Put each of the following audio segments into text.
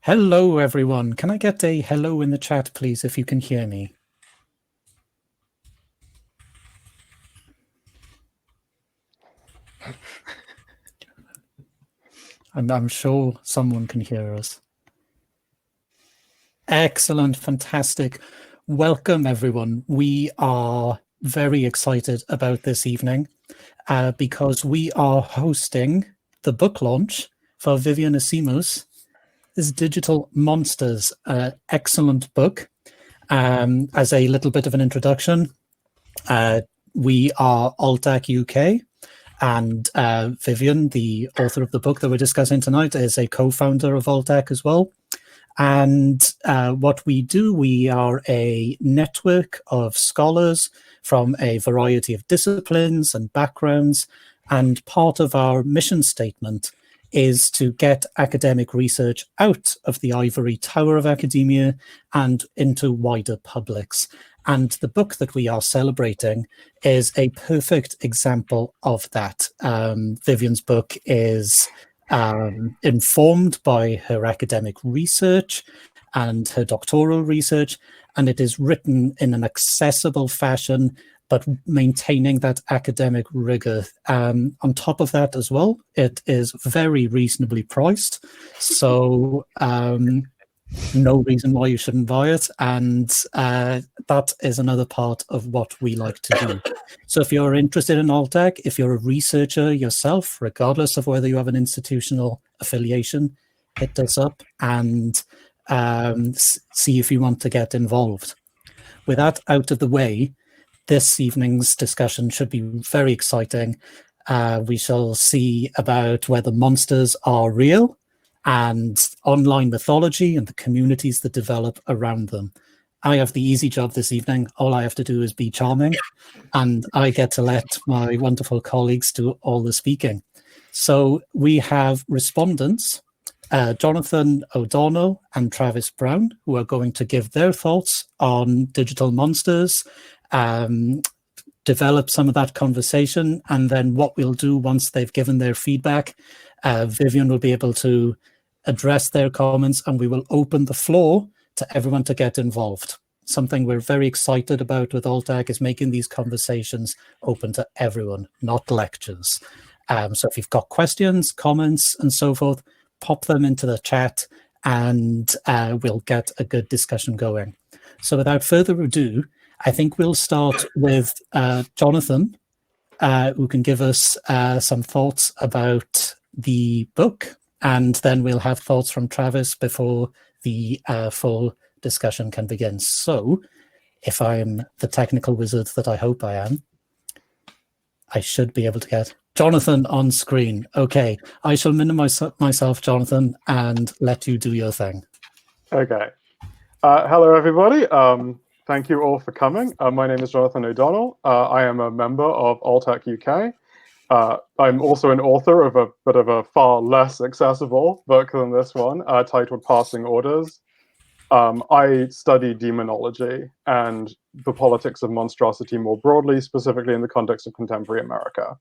Hello, everyone. Can I get a hello in the chat, please, if you can hear me? And I'm sure someone can hear us. Excellent, fantastic. Welcome, everyone. We are very excited about this evening because we are hosting the book launch for Vivian Asimos, this Digital Monsters, excellent book. As a little bit of an introduction, we are Altec UK, and Vivian, the author of the book that we're discussing tonight, is a co-founder of Altec as well. And what we do, we are a network of scholars from a variety of disciplines and backgrounds. And part of our mission statement is to get academic research out of the ivory tower of academia and into wider publics. And the book that we are celebrating is a perfect example of that. Vivian's book is informed by her academic research and her doctoral research, and it is written in an accessible fashion, but maintaining that academic rigor. On top of that as well, it is very reasonably priced. So no reason why you shouldn't buy it. And that is another part of what we like to do. So if you're interested in Altec, if you're a researcher yourself, regardless of whether you have an institutional affiliation, hit us up and see if you want to get involved. With that out of the way, this evening's discussion should be very exciting. We shall see about whether monsters are real and online mythology and the communities that develop around them. I have the easy job this evening. All I have to do is be charming, and I get to let my wonderful colleagues do all the speaking. So we have respondents, Jonathon O'Donnell and Travis Brown, who are going to give their thoughts on digital monsters, develop some of that conversation, and then what we'll do once they've given their feedback, Vivian will be able to address their comments, and we will open the floor to everyone to get involved. Something we're very excited about with Altec is making these conversations open to everyone, not lectures. So if you've got questions, comments, and so forth, pop them into the chat, and we'll get a good discussion going. So without further ado, I think we'll start with Jonathon, who can give us some thoughts about the book, and then we'll have thoughts from Travis before the full discussion can begin. So if I'm the technical wizard that I hope I am, I should be able to get Jonathon on screen. Okay, I shall minimize myself, Jonathon, and let you do your thing. Okay. Hello, everybody. Thank you all for coming. My name is Jonathon O'Donnell. I am a member of Altec UK. I'm also an author of a bit of a far less accessible book than this one, titled Passing Orders. I study demonology and the politics of monstrosity more broadly, specifically in the context of contemporary America.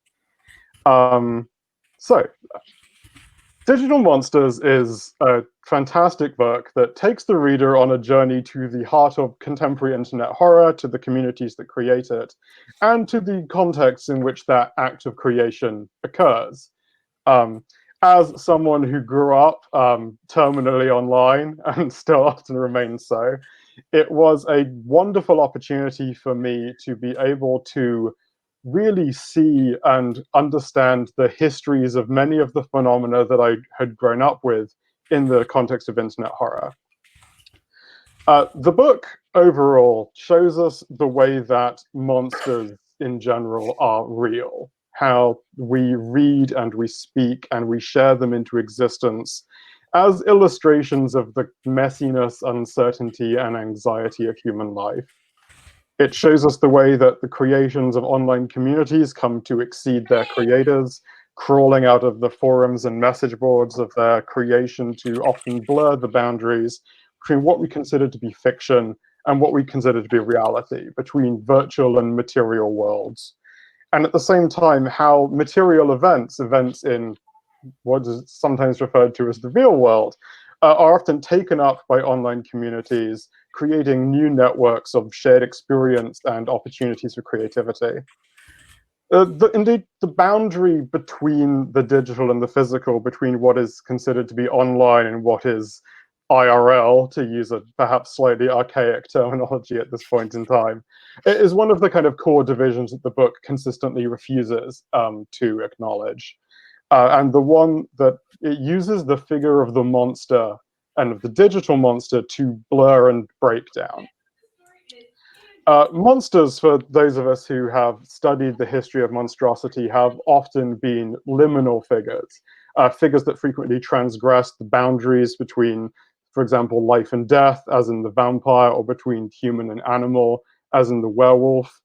Digital Monsters is a fantastic book that takes the reader on a journey to the heart of contemporary internet horror, to the communities that create it, and to the context in which that act of creation occurs. As someone who grew up terminally online and still often remains so, it was a wonderful opportunity for me to be able to really see and understand the histories of many of the phenomena that I had grown up with in the context of internet horror. The book overall shows us the way that monsters in general are real, how we read and we speak and we share them into existence as illustrations of the messiness, uncertainty, and anxiety of human life. It shows us the way that the creations of online communities come to exceed their creators, crawling out of the forums and message boards of their creation to often blur the boundaries between what we consider to be fiction and what we consider to be reality, between virtual and material worlds. And at the same time, how material events in what is sometimes referred to as the real world, are often taken up by online communities, creating new networks of shared experience and opportunities for creativity. Indeed, the boundary between the digital and the physical, between what is considered to be online and what is IRL, to use a perhaps slightly archaic terminology at this point in time, it is one of the kind of core divisions that the book consistently refuses to acknowledge. And the one that it uses the figure of the monster and of the digital monster to blur and break down. Monsters, for those of us who have studied the history of monstrosity, have often been liminal figures, figures that frequently transgress the boundaries between, for example, life and death, as in the vampire, or between human and animal, as in the werewolf,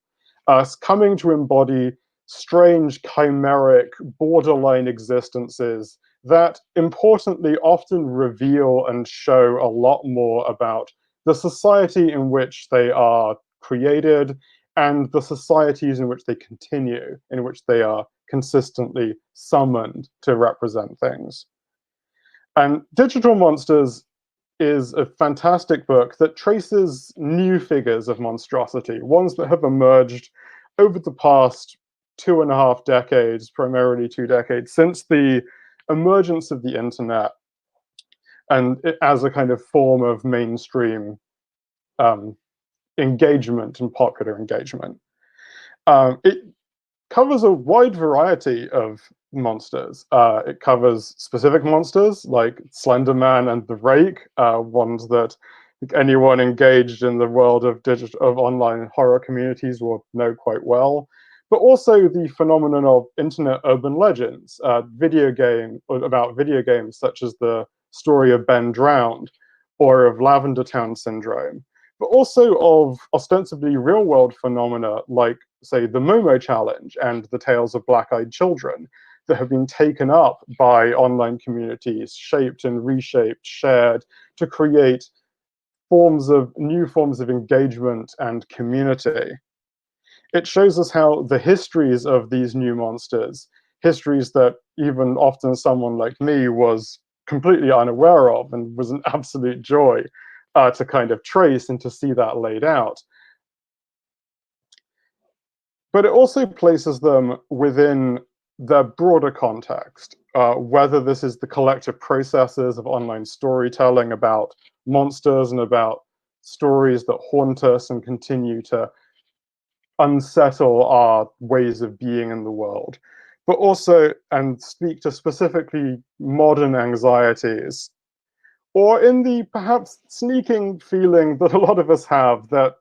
coming to embody strange, chimeric, borderline existences that, importantly, often reveal and show a lot more about the society in which they are created and the societies in which they continue, in which they are consistently summoned to represent things. And Digital Monsters is a fantastic book that traces new figures of monstrosity, ones that have emerged over the past 2.5 decades, primarily 2 decades, since the emergence of the internet, and as a kind of form of mainstream engagement and popular engagement. It covers a wide variety of monsters. It covers specific monsters like Slender Man and the Rake, ones that anyone engaged in the world of online horror communities will know quite well. But also the phenomenon of internet urban legends, about video games such as the story of Ben Drowned or of Lavender Town Syndrome, but also of ostensibly real-world phenomena like, say, the Momo Challenge and the tales of black-eyed children that have been taken up by online communities, shaped and reshaped, shared to create new forms of engagement and community. It shows us how the histories of these new monsters, histories that even often someone like me was completely unaware of and was an absolute joy to kind of trace and to see that laid out. But it also places them within their broader context, whether this is the collective processes of online storytelling about monsters and about stories that haunt us and continue to unsettle our ways of being in the world, but also and speak to specifically modern anxieties, or in the perhaps sneaking feeling that a lot of us have that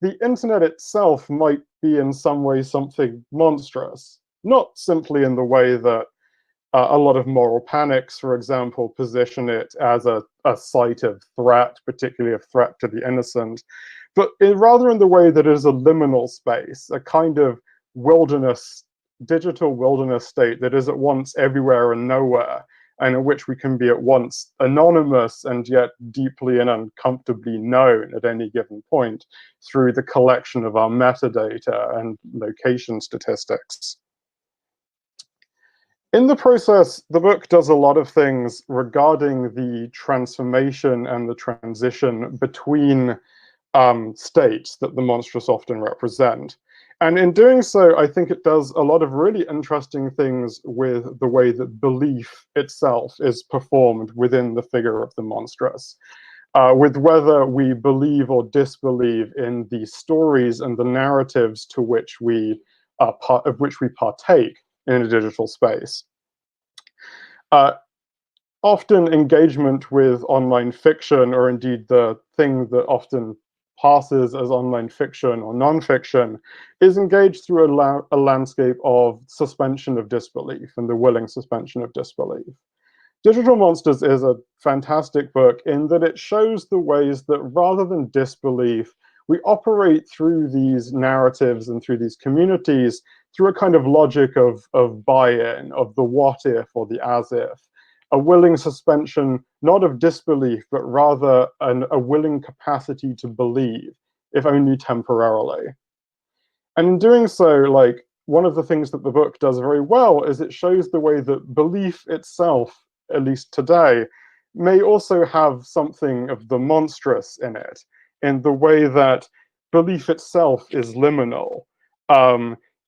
the internet itself might be in some way something monstrous, not simply in the way that a lot of moral panics, for example, position it as a site of threat, particularly of threat to the innocent, but rather in the way that it is a liminal space, a kind of wilderness, digital wilderness state that is at once everywhere and nowhere, and in which we can be at once anonymous and yet deeply and uncomfortably known at any given point through the collection of our metadata and location statistics. In the process, the book does a lot of things regarding the transformation and the transition between states that the monstrous often represent. And in doing so, I think it does a lot of really interesting things with the way that belief itself is performed within the figure of the monstrous, with whether we believe or disbelieve in the stories and the narratives to which of which we partake in a digital space. Often engagement with online fiction, or indeed the thing that often passes as online fiction or non-fiction, is engaged through a landscape of suspension of disbelief and the willing suspension of disbelief. Digital Monsters is a fantastic book in that it shows the ways that rather than disbelief, we operate through these narratives and through these communities through a kind of logic of buy-in, of the what if or the as if, a willing suspension, not of disbelief, but rather a willing capacity to believe, if only temporarily. And in doing so, like, one of the things that the book does very well is it shows the way that belief itself, at least today, may also have something of the monstrous in it, in the way that belief itself is liminal,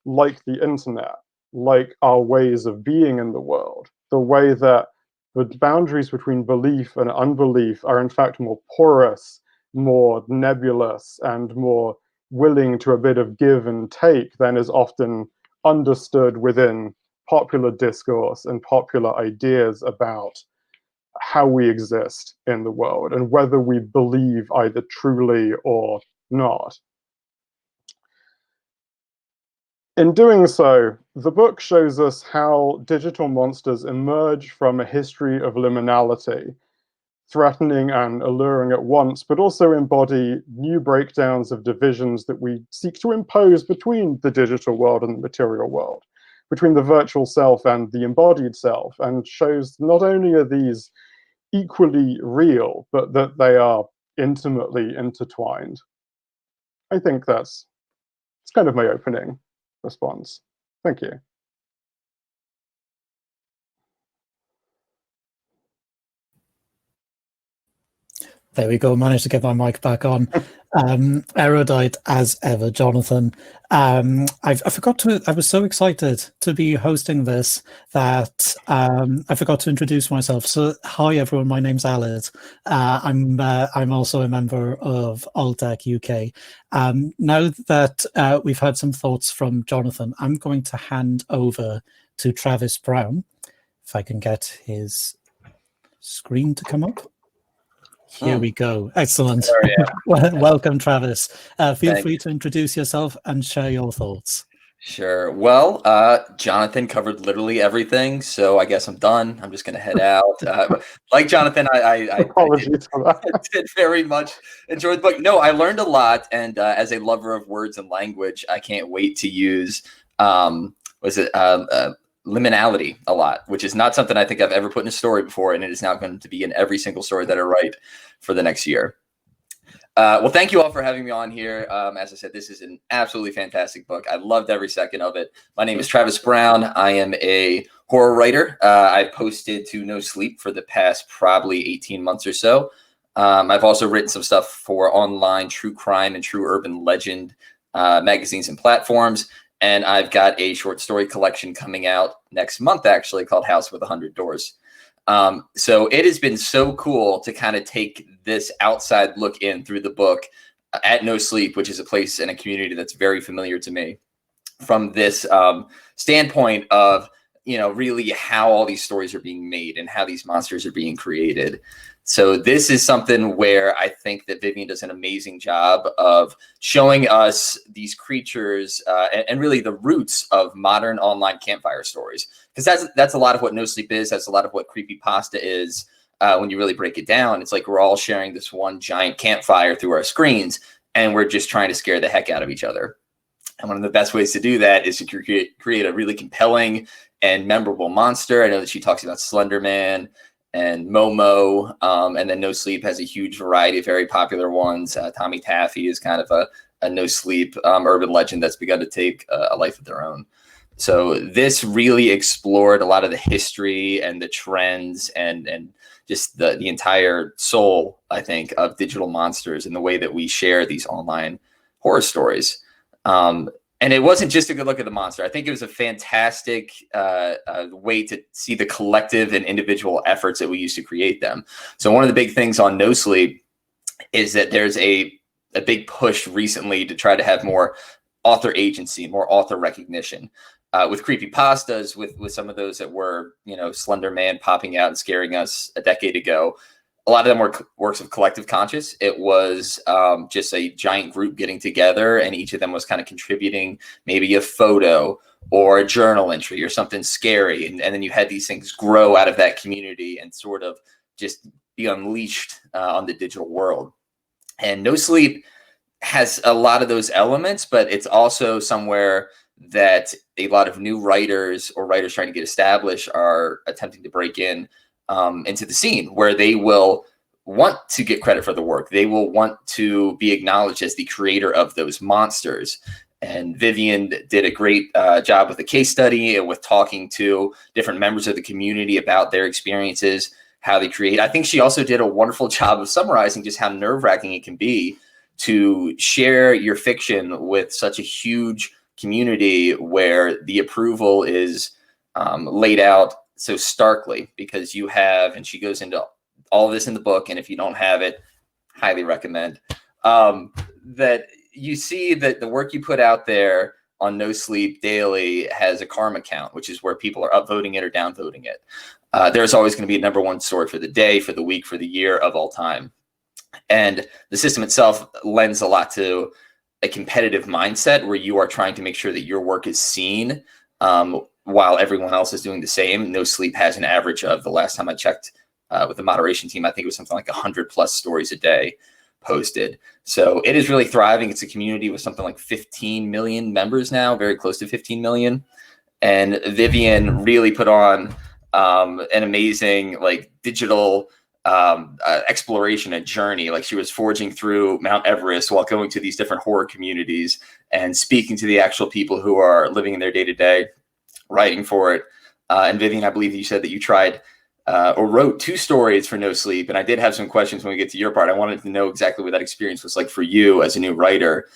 like the internet, like our ways of being in the world, the way that the boundaries between belief and unbelief are in fact more porous, more nebulous, and more willing to a bit of give and take than is often understood within popular discourse and popular ideas about how we exist in the world and whether we believe either truly or not. In doing so, the book shows us how digital monsters emerge from a history of liminality, threatening and alluring at once, but also embody new breakdowns of divisions that we seek to impose between the digital world and the material world, between the virtual self and the embodied self, and shows not only are these equally real, but that they are intimately intertwined. I think it's kind of my opening response. Thank you. There we go. Managed to get my mic back on. Erudite as ever, Jonathan. I forgot to. I was so excited to be hosting this that I forgot to introduce myself. So, hi everyone. My name's Alid. I'm also a member of Altec UK. Now that we've had some thoughts from Jonathan, I'm going to hand over to Travis Brown. If I can get his screen to come up. Here we go. Excellent. Welcome, Travis. Feel free to introduce yourself and share your thoughts. Sure. Well, Jonathan covered literally everything, so I guess I'm done. I'm just going to head out. Like Jonathan, I did very much enjoy the book. No, I learned a lot, and as a lover of words and language, I can't wait to use liminality a lot, which is not something I think I've ever put in a story before, and it is now going to be in every single story that I write for the next year. Well, thank you all for having me on here. As I said, this is an absolutely fantastic book. I loved every second of it. My name is Travis Brown. I am a horror writer. I've posted to No Sleep for the past probably 18 months or so. I've also written some stuff for online true crime and true urban legend magazines and platforms. And I've got a short story collection coming out next month, actually, called House with 100 Doors. So it has been so cool to kind of take this outside look in through the book at No Sleep, which is a place and a community that's very familiar to me, from this standpoint of, really how all these stories are being made and how these monsters are being created. So this is something where I think that Vivian does an amazing job of showing us these creatures and really the roots of modern online campfire stories. Because that's a lot of what No Sleep is. That's a lot of what creepypasta is when you really break it down. It's like we're all sharing this one giant campfire through our screens, and we're just trying to scare the heck out of each other. And one of the best ways to do that is to create a really compelling and memorable monster. I know that she talks about Slender Man and Momo, and then No Sleep has a huge variety of very popular ones. Tommy Taffy is kind of a No Sleep urban legend that's begun to take a life of their own. So this really explored a lot of the history and the trends and just the entire soul, I think, of digital monsters and the way that we share these online horror stories. And it wasn't just a good look at the monster. I think it was a fantastic way to see the collective and individual efforts that we use to create them. So one of the big things on No Sleep is that there's a big push recently to try to have more author agency, more author recognition. With creepypastas, with some of those that were, Slender Man popping out and scaring us a decade ago, a lot of them were works of collective conscious. It was just a giant group getting together, and each of them was kind of contributing maybe a photo or a journal entry or something scary. And then you had these things grow out of that community and sort of just be unleashed on the digital world. And No Sleep has a lot of those elements, but it's also somewhere that a lot of new writers or writers trying to get established are attempting to break in into the scene, where they will want to get credit for the work. They will want to be acknowledged as the creator of those monsters. And Vivian did a great job with the case study and with talking to different members of the community about their experiences. how they create. I think she also did a wonderful job of summarizing just how nerve-wracking it can be to share your fiction with such a huge community where the approval is laid out so starkly, because you have, and she goes into all of this in the book, and if you don't have it, highly recommend, that you see that the work you put out there on No Sleep Daily has a karma count, which is where people are upvoting it or downvoting it. There's always going to be a number one story for the day, for the week, for the year, of all time. And the system itself lends a lot to a competitive mindset where you are trying to make sure that your work is seen while everyone else is doing the same. No Sleep has an average of, the last time I checked with the moderation team, I think it was something like 100+ stories a day posted. So it is really thriving. It's a community with something like 15 million members now, very close to 15 million. And Vivian really put on an amazing digital exploration, a journey. Like, she was forging through Mount Everest while going to these different horror communities and speaking to the actual people who are living in their day-to-day, writing for it. And Vivian, I believe you said that you tried or wrote 2 stories for No Sleep. And I did have some questions when we get to your part. I wanted to know exactly what that experience was like for you as a new writer,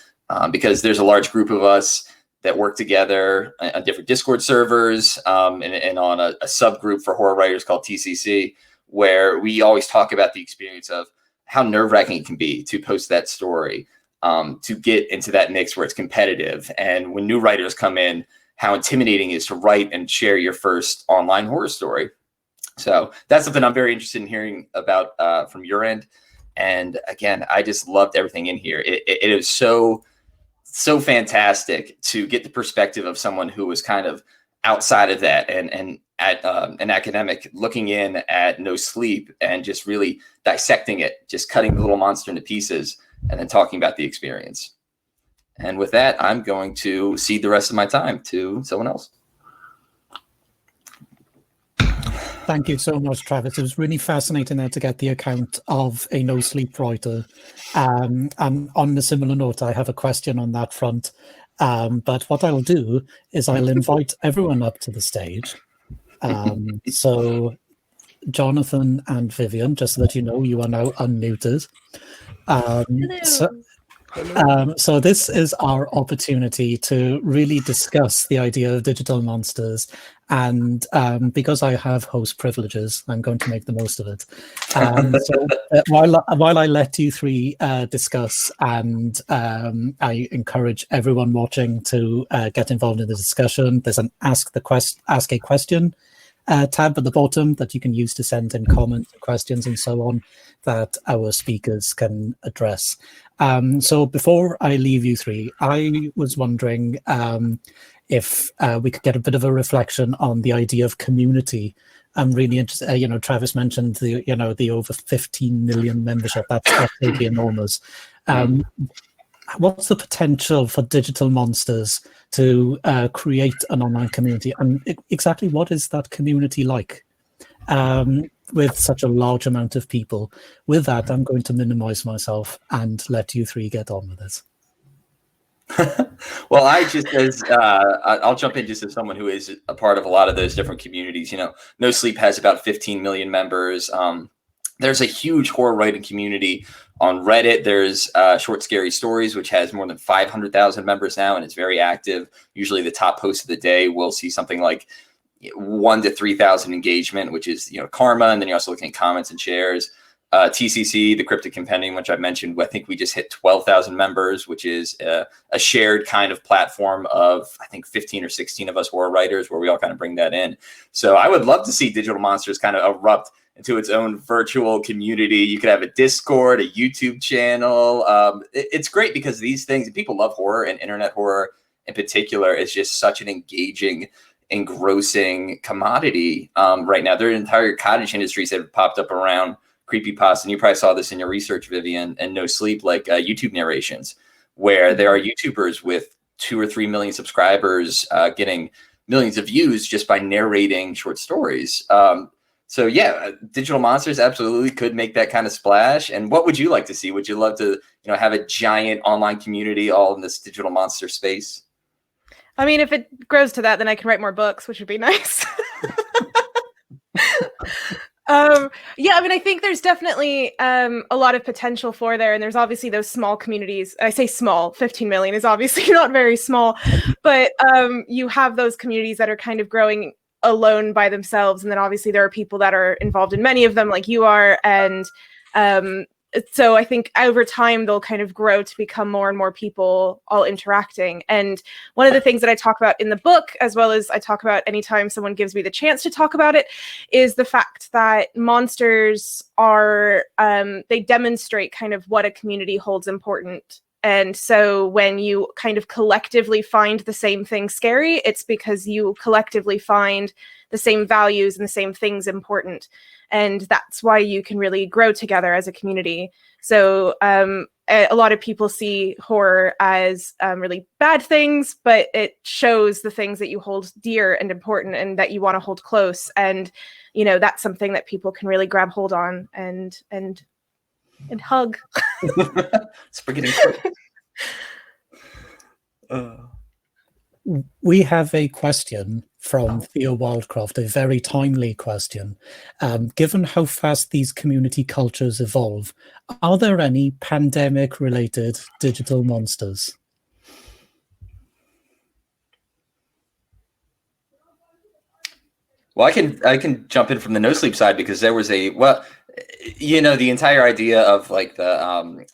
because there's a large group of us that work together on different Discord servers and on a subgroup for horror writers called TCC, where we always talk about the experience of how nerve-wracking it can be to post that story, to get into that mix where it's competitive. And when new writers come in, how intimidating it is to write and share your first online horror story. So that's something I'm very interested in hearing about from your end. And again, I just loved everything in here. It is so fantastic to get the perspective of someone who was kind of outside of that and at an academic looking in at No Sleep and just really dissecting it, just cutting the little monster into pieces and then talking about the experience. And with that, I'm going to cede the rest of my time to someone else. Thank you so much, Travis. It was really fascinating there to get the account of a No Sleep writer. And on a similar note, I have a question on that front. But what I'll do is I'll invite everyone up to the stage. So Jonathon and Vivian, just so that you know, you are now unmuted. So this is our opportunity to really discuss the idea of digital monsters. And because I have host privileges, I'm going to make the most of it. While I let you three discuss, and I encourage everyone watching to get involved in the discussion, there's an Ask a Question tab at the bottom that you can use to send in comments, questions, and so on that our speakers can address. So before I leave you three, I was wondering if we could get a bit of a reflection on the idea of community. I'm really interested. Travis mentioned the over 15 million membership. That's absolutely enormous. What's the potential for digital monsters to create an online community, and exactly what is that community like with such a large amount of people? With that, I'm going to minimize myself and let you three get on with it. Well, I'll jump in just as someone who is a part of a lot of those different communities. No Sleep has about 15 million members. There's a huge horror writing community on Reddit. There's Short Scary Stories, which has more than 500,000 members now, and it's very active. Usually the top post of the day will see something like 1,000 to 3,000 engagement, which is karma, and then you're also looking at comments and shares. TCC, the Cryptic Compendium, which I mentioned, I think we just hit 12,000 members, which is a shared kind of platform of, I think, 15 or 16 of us horror writers, where we all kind of bring that in. So I would love to see Digital Monsters kind of erupt into its own virtual community. You could have a Discord, a YouTube channel. It's great because these things, people love horror, and internet horror in particular is just such an engaging, engrossing commodity right now. There are entire cottage industries that have popped up around creepypasta, and you probably saw this in your research, Vivian, and No Sleep, like YouTube narrations, where there are YouTubers with 2 or 3 million subscribers getting millions of views just by narrating short stories. So yeah, Digital Monsters absolutely could make that kind of splash. And what would you like to see? Would you love to, have a giant online community all in this digital monster space? I mean, if it grows to that, then I can write more books, which would be nice. Yeah, I mean, I think there's definitely a lot of potential for there, and there's obviously those small communities. I say small, 15 million is obviously not very small, but you have those communities that are kind of growing alone by themselves, and then obviously there are people that are involved in many of them, like you are, and so I think over time they'll kind of grow to become more and more people all interacting. And one of the things that I talk about in the book, as well as I talk about anytime someone gives me the chance to talk about it, is the fact that monsters are, they demonstrate kind of what a community holds important. And so when you kind of collectively find the same thing scary, it's because you collectively find the same values and the same things important. And that's why you can really grow together as a community. So a lot of people see horror as really bad things, but it shows the things that you hold dear and important and that you want to hold close. And, you know, that's something that people can really grab hold on and hug. It's forgetting. We have a question from Theo Wildcroft, a very timely question. Given how fast these community cultures evolve, are there any pandemic-related digital monsters? Well, I can jump in from the no sleep side, because there was the entire idea of like the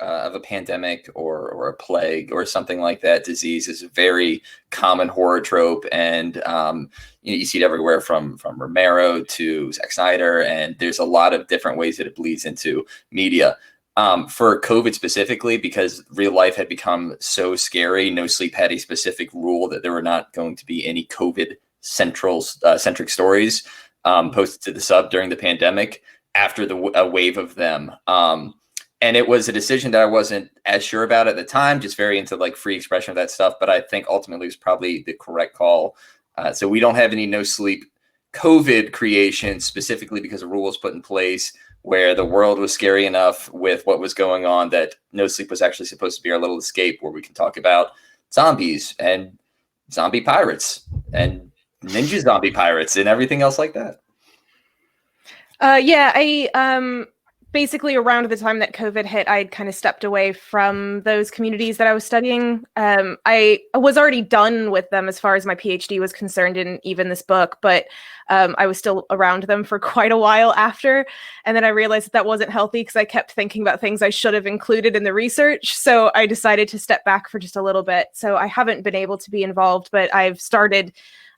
of a pandemic or a plague or something like that disease is a very common horror trope, and you see it everywhere from Romero to Zack Snyder, and there's a lot of different ways that it bleeds into media. For COVID specifically, because real life had become so scary, No Sleep had a specific rule that there were not going to be any COVID centric stories posted to the sub during the pandemic after a wave of them. And it was a decision that I wasn't as sure about at the time, just very into like free expression of that stuff. But I think ultimately it was probably the correct call. So we don't have any No Sleep COVID creation specifically because a rule was put in place where the world was scary enough with what was going on that No Sleep was actually supposed to be our little escape where we can talk about zombies and zombie pirates and ninja zombie pirates and everything else like that. Yeah, I basically around the time that COVID hit, I'd kind of stepped away from those communities that I was studying. I was already done with them as far as my PhD was concerned in even this book, but I was still around them for quite a while after. And then I realized that wasn't healthy because I kept thinking about things I should have included in the research. So I decided to step back for just a little bit. So I haven't been able to be involved, but I've started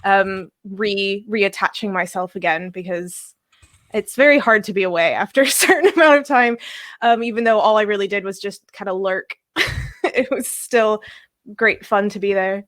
reattaching myself again because it's very hard to be away after a certain amount of time, even though all I really did was just kind of lurk. It was still great fun to be there.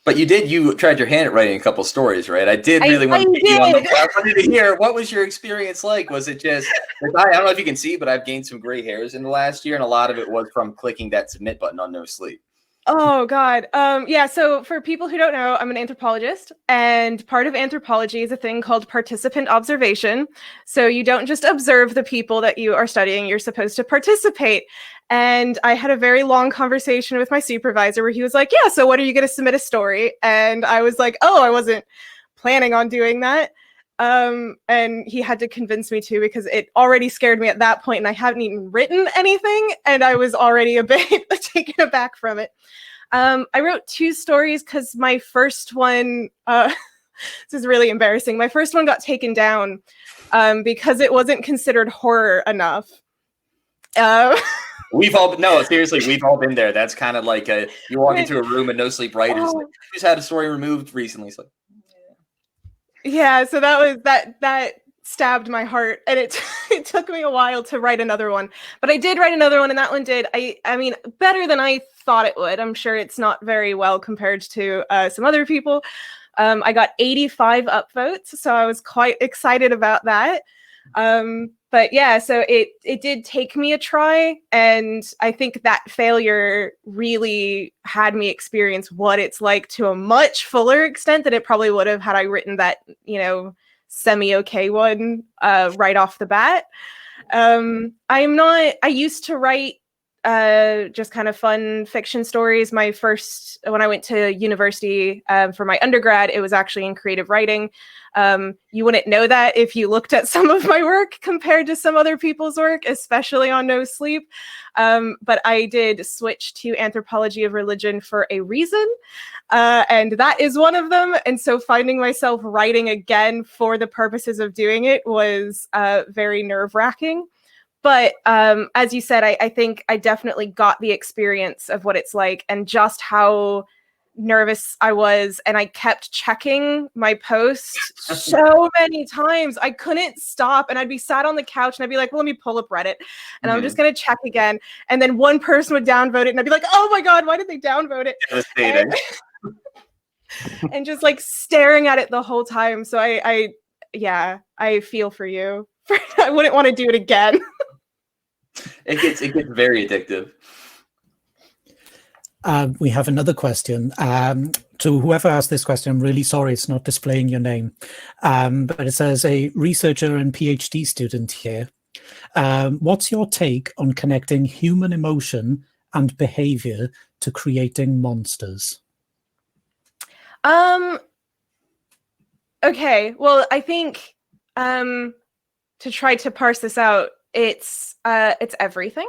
But you tried your hand at writing a couple stories, right? I really want to get you on the I wanted to hear, what was your experience like? Was it just, I don't know if you can see, but I've gained some gray hairs in the last year, and a lot of it was from clicking that submit button on No Sleep. Oh, God. Yeah, so for people who don't know, I'm an anthropologist, and part of anthropology is a thing called participant observation. So you don't just observe the people that you are studying, you're supposed to participate. And I had a very long conversation with my supervisor where he was like, yeah, so when are you going to submit a story? And I was like, oh, I wasn't planning on doing that. And he had to convince me to, because it already scared me at that point and I hadn't even written anything and I was already a bit taken aback from it. I wrote 2 stories because my first one, this is really embarrassing. My first one got taken down because it wasn't considered horror enough. We've all been there. That's kind of like you walk into a room and No Sleep writers like, just had a story removed recently. It's like, yeah, so that stabbed my heart, and it took me a while to write another one, but I did write another one, and that one did, I mean, better than I thought it would. I'm sure it's not very well compared to some other people. I got 85 upvotes, so I was quite excited about that. But yeah, so it did take me a try, and I think that failure really had me experience what it's like to a much fuller extent than it probably would have had I written that, semi-okay one right off the bat. I used to write just kind of fun fiction stories. When I went to university for my undergrad, it was actually in creative writing. You wouldn't know that if you looked at some of my work compared to some other people's work, especially on No Sleep. But I did switch to anthropology of religion for a reason. And that is one of them. And so finding myself writing again for the purposes of doing it was very nerve-wracking. But as you said, I think I definitely got the experience of what it's like and just how nervous I was. And I kept checking my post so many times. I couldn't stop. And I'd be sat on the couch and I'd be like, well, let me pull up Reddit. And I'm just going to check again. And then one person would downvote it. And I'd be like, oh my God, why did they downvote it? Devastating. And just like staring at it the whole time. So I feel for you. I wouldn't want to do it again. It gets very addictive. We have another question. To whoever asked this question, I'm really sorry it's not displaying your name. But it says, a researcher and PhD student here. What's your take on connecting human emotion and behavior to creating monsters? Okay, well, I think to try to parse this out, it's everything.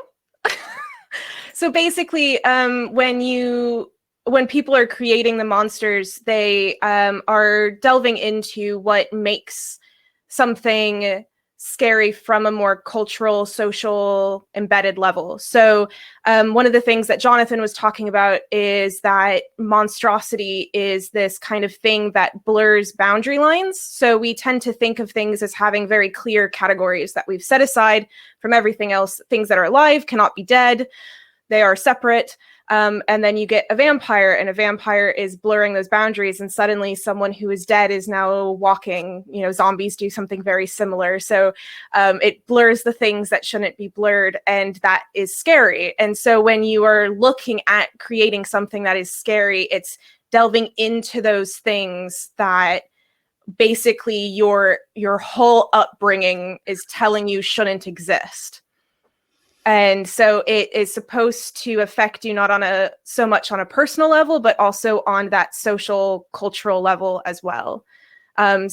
So basically, when people are creating the monsters, they are delving into what makes something scary from a more cultural, social, embedded level. So one of the things that Jonathon was talking about is that monstrosity is this kind of thing that blurs boundary lines. So we tend to think of things as having very clear categories that we've set aside from everything else. Things that are alive cannot be dead. They are separate. And then you get a vampire, and a vampire is blurring those boundaries. And suddenly someone who is dead is now walking. You know, zombies do something very similar. So it blurs the things that shouldn't be blurred. And that is scary. And so when you are looking at creating something that is scary, it's delving into those things that basically your whole upbringing is telling you shouldn't exist. And so it is supposed to affect you not on so much on a personal level, but also on that social, cultural level as well. Human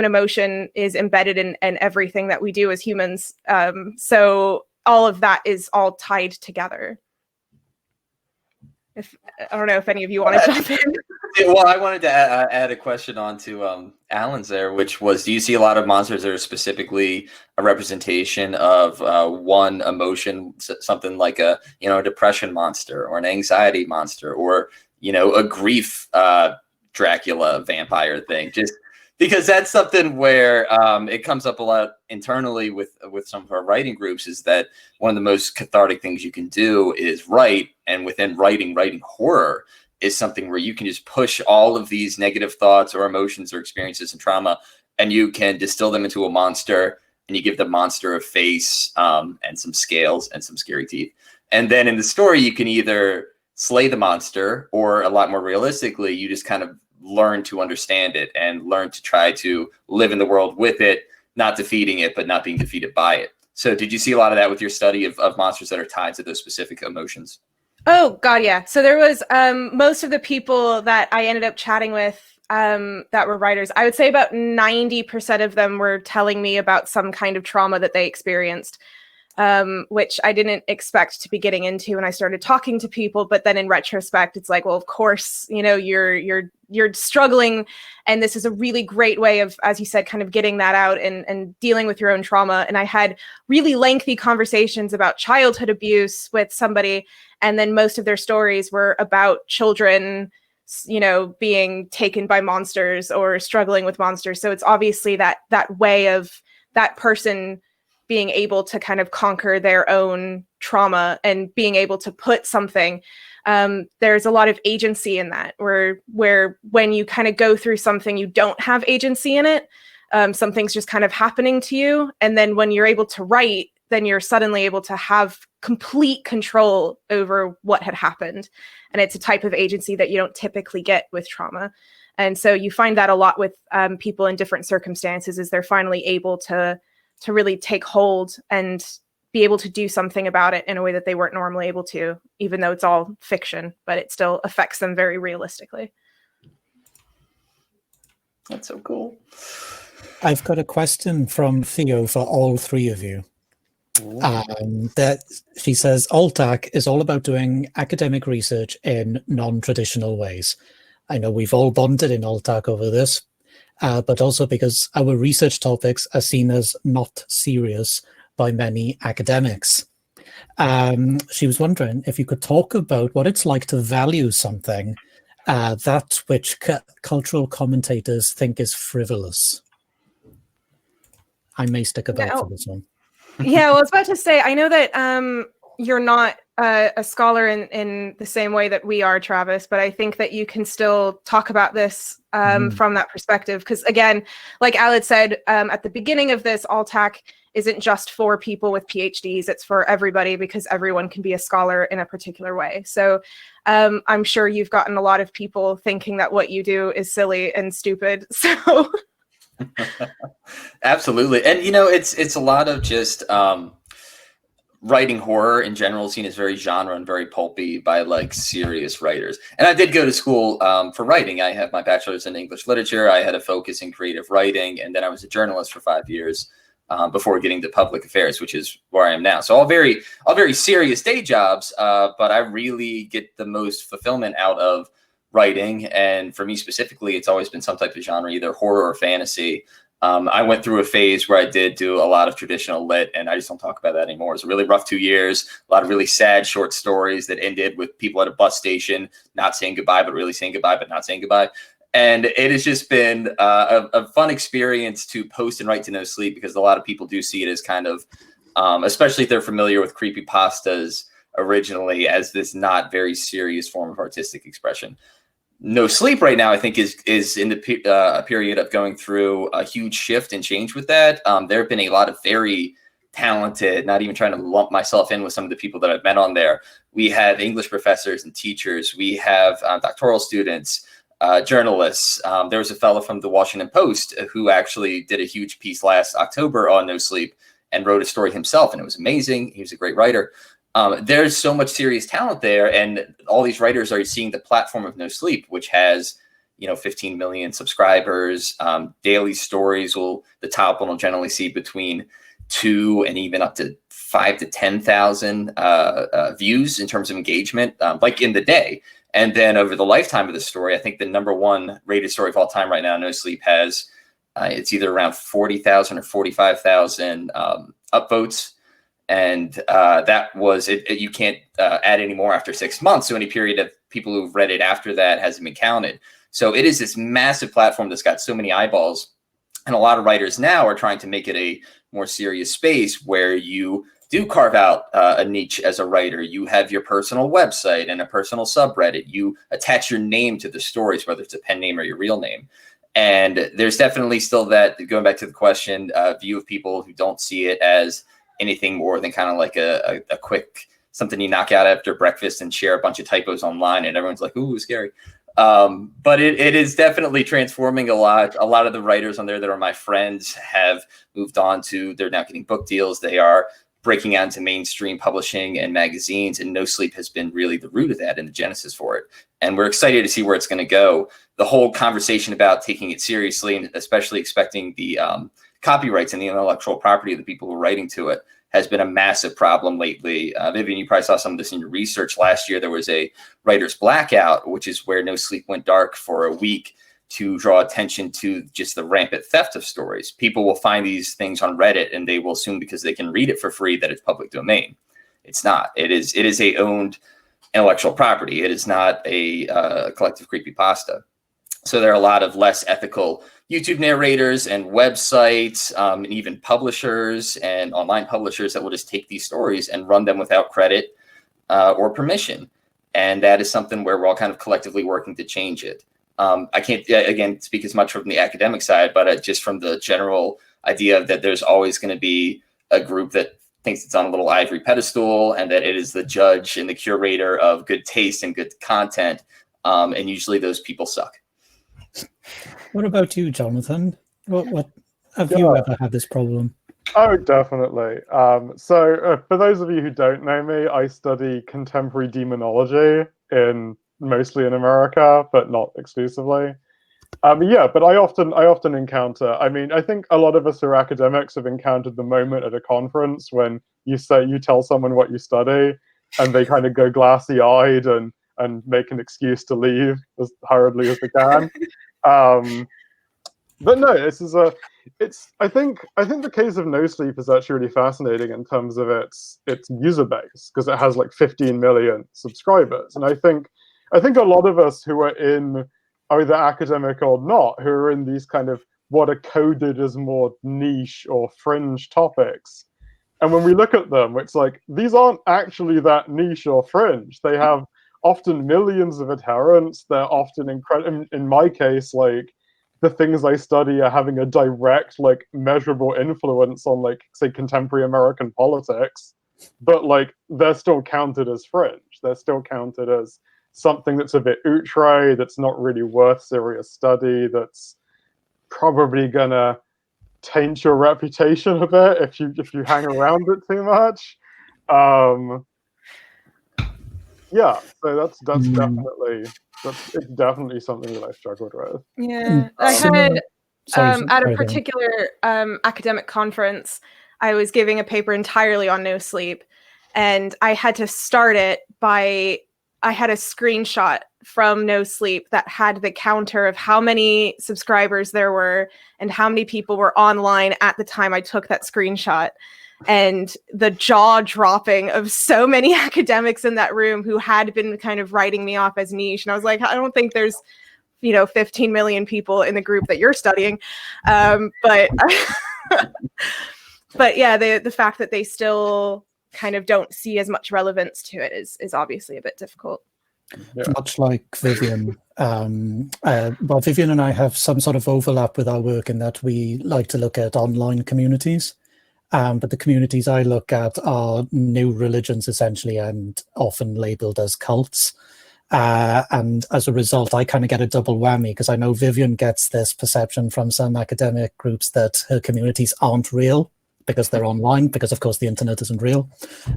emotion is embedded in everything that we do as humans. So all of that is all tied together. I don't know if any of you want to jump in. Well, I wanted to add a question on to Alan's there, which was, do you see a lot of monsters that are specifically a representation of one emotion, something like a depression monster or an anxiety monster or a grief Dracula vampire thing? Just because that's something where it comes up a lot internally with some of our writing groups, is that one of the most cathartic things you can do is write, and within writing horror is something where you can just push all of these negative thoughts or emotions or experiences and trauma, and you can distill them into a monster, and you give the monster a face and some scales and some scary teeth. And then in the story, you can either slay the monster, or a lot more realistically, you just kind of learn to understand it and learn to try to live in the world with it, not defeating it, but not being defeated by it. So did you see a lot of that with your study of monsters that are tied to those specific emotions? Oh, God, yeah. So there was most of the people that I ended up chatting with that were writers, I would say about 90% of them were telling me about some kind of trauma that they experienced, which I didn't expect to be getting into when I started talking to people. But then in retrospect, it's like, well, of course, you're struggling. And this is a really great way of, as you said, kind of getting that out and dealing with your own trauma. And I had really lengthy conversations about childhood abuse with somebody. And then most of their stories were about children, being taken by monsters or struggling with monsters. So it's obviously that way of that person being able to kind of conquer their own trauma and being able to put something. There's a lot of agency in that, where when you kind of go through something, you don't have agency in it. Something's just kind of happening to you. And then when you're able to write, then you're suddenly able to have complete control over what had happened. And it's a type of agency that you don't typically get with trauma. And so you find that a lot with people in different circumstances, is they're finally able to really take hold and be able to do something about it in a way that they weren't normally able to, even though it's all fiction, but it still affects them very realistically. That's so cool. I've got a question from Theo for all three of you. That she says, Altac is all about doing academic research in non-traditional ways. I know we've all bonded in Altac over this, but also because our research topics are seen as not serious by many academics. She was wondering if you could talk about what it's like to value something that which cultural commentators think is frivolous. I may stick about for this one. Yeah, well, I was about to say, I know that you're not a scholar in the same way that we are, Travis, but I think that you can still talk about this from that perspective. Because again, like Aled said at the beginning of this, Altac isn't just for people with PhDs, it's for everybody, because everyone can be a scholar in a particular way. So I'm sure you've gotten a lot of people thinking that what you do is silly and stupid. So absolutely. And it's a lot of just writing horror in general seen as very genre and very pulpy by like serious writers. And I did go to school for writing. I have my bachelor's in English literature. I had a focus in creative writing, and then I was a journalist for 5 years before getting to public affairs, which is where I am now. So all very serious day jobs, but I really get the most fulfillment out of writing. And for me specifically, it's always been some type of genre, either horror or fantasy. I went through a phase where I did do a lot of traditional lit, and I just don't talk about that anymore. It was a really rough 2 years, a lot of really sad short stories that ended with people at a bus station not saying goodbye, but really saying goodbye, but not saying goodbye. And it has just been a fun experience to post and write to No Sleep, because a lot of people do see it as kind of, especially if they're familiar with creepypastas originally, as this not very serious form of artistic expression. No Sleep right now, I think, is in the period of going through a huge shift and change with that. There have been a lot of very talented, not even trying to lump myself in with some of the people that I've met on there. We have English professors and teachers. We have doctoral students, journalists. There was a fellow from the Washington Post who actually did a huge piece last October on No Sleep and wrote a story himself, and it was amazing. He was a great writer. There's so much serious talent there, and all these writers are seeing the platform of No Sleep, which has 15 million subscribers. Daily stories the top one will generally see between 2 and even up to 5 to 10,000 views in terms of engagement, like in the day. And then over the lifetime of the story, I think the number one rated story of all time right now, No Sleep, has it's either around 40,000 or 45,000 upvotes. And that was it. You can't add any more after 6 months. So any period of people who've read it after that hasn't been counted. So it is this massive platform that's got so many eyeballs. And a lot of writers now are trying to make it a more serious space where you do carve out a niche as a writer. You have your personal website and a personal subreddit. You attach your name to the stories, whether it's a pen name or your real name. And there's definitely still that, going back to the question, view of people who don't see it as anything more than kind of like a quick something you knock out after breakfast and share a bunch of typos online, and everyone's like, ooh, scary. But it is definitely transforming a lot. A lot of the writers on there that are my friends have moved on to, they're now getting book deals. They are breaking out into mainstream publishing and magazines, and No Sleep has been really the root of that and the genesis for it. And we're excited to see where it's going to go. The whole conversation about taking it seriously, and especially expecting the copyrights and the intellectual property of the people who are writing to it, has been a massive problem lately. Vivian, you probably saw some of this in your research. Last year, there was a writer's blackout, which is where No Sleep went dark for a week to draw attention to just the rampant theft of stories. People will find these things on Reddit, and they will assume because they can read it for free that it's public domain. It's not. It is a owned intellectual property. It is not a collective creepypasta. So there are a lot of less ethical YouTube narrators and websites, and even publishers and online publishers that will just take these stories and run them without credit or permission. And that is something where we're all kind of collectively working to change it. I can't, again, speak as much from the academic side, but just from the general idea that there's always going to be a group that thinks it's on a little ivory pedestal, and that it is the judge and the curator of good taste and good content. And usually those people suck. What about you, Jonathan? What have you ever had this problem? Oh, definitely. For those of you who don't know me, I study contemporary demonology mostly in America, but not exclusively. Yeah, but I often encounter. I mean, I think a lot of us who are academics have encountered the moment at a conference when you tell someone what you study, and they kind of go glassy-eyed and make an excuse to leave as hurriedly as they can. Um, but no, I think the case of No Sleep is actually really fascinating in terms of its user base, because it has like 15 million subscribers, and I think a lot of us who are in either academic or not, who are in these kind of what are coded as more niche or fringe topics, and when we look at them, it's like these aren't actually that niche or fringe. They have often millions of adherents. They're often incredible. In my case, like the things I study are having a direct, like measurable influence on, like, say, contemporary American politics, but like they're still counted as fringe. They're still counted as something that's a bit outre, that's not really worth serious study, that's probably gonna taint your reputation a bit if you hang around it too much. Yeah, so it's definitely something that I struggled with. Yeah, I had at a sorry, particular academic conference, I was giving a paper entirely on no sleep, and I had to start it by I had a screenshot from No Sleep that had the counter of how many subscribers there were and how many people were online at the time I took that screenshot. And the jaw dropping of so many academics in that room who had been kind of writing me off as niche. And I was like, I don't think there's 15 million people in the group that you're studying. But but yeah, the fact that they still kind of don't see as much relevance to it is obviously a bit difficult. Yeah. Much like Vivian, well, Vivian and I have some sort of overlap with our work in that we like to look at online communities. But the communities I look at are new religions, essentially, and often labeled as cults. And as a result, I kind of get a double whammy, because I know Vivian gets this perception from some academic groups that her communities aren't real because they're online, because, of course, the internet isn't real.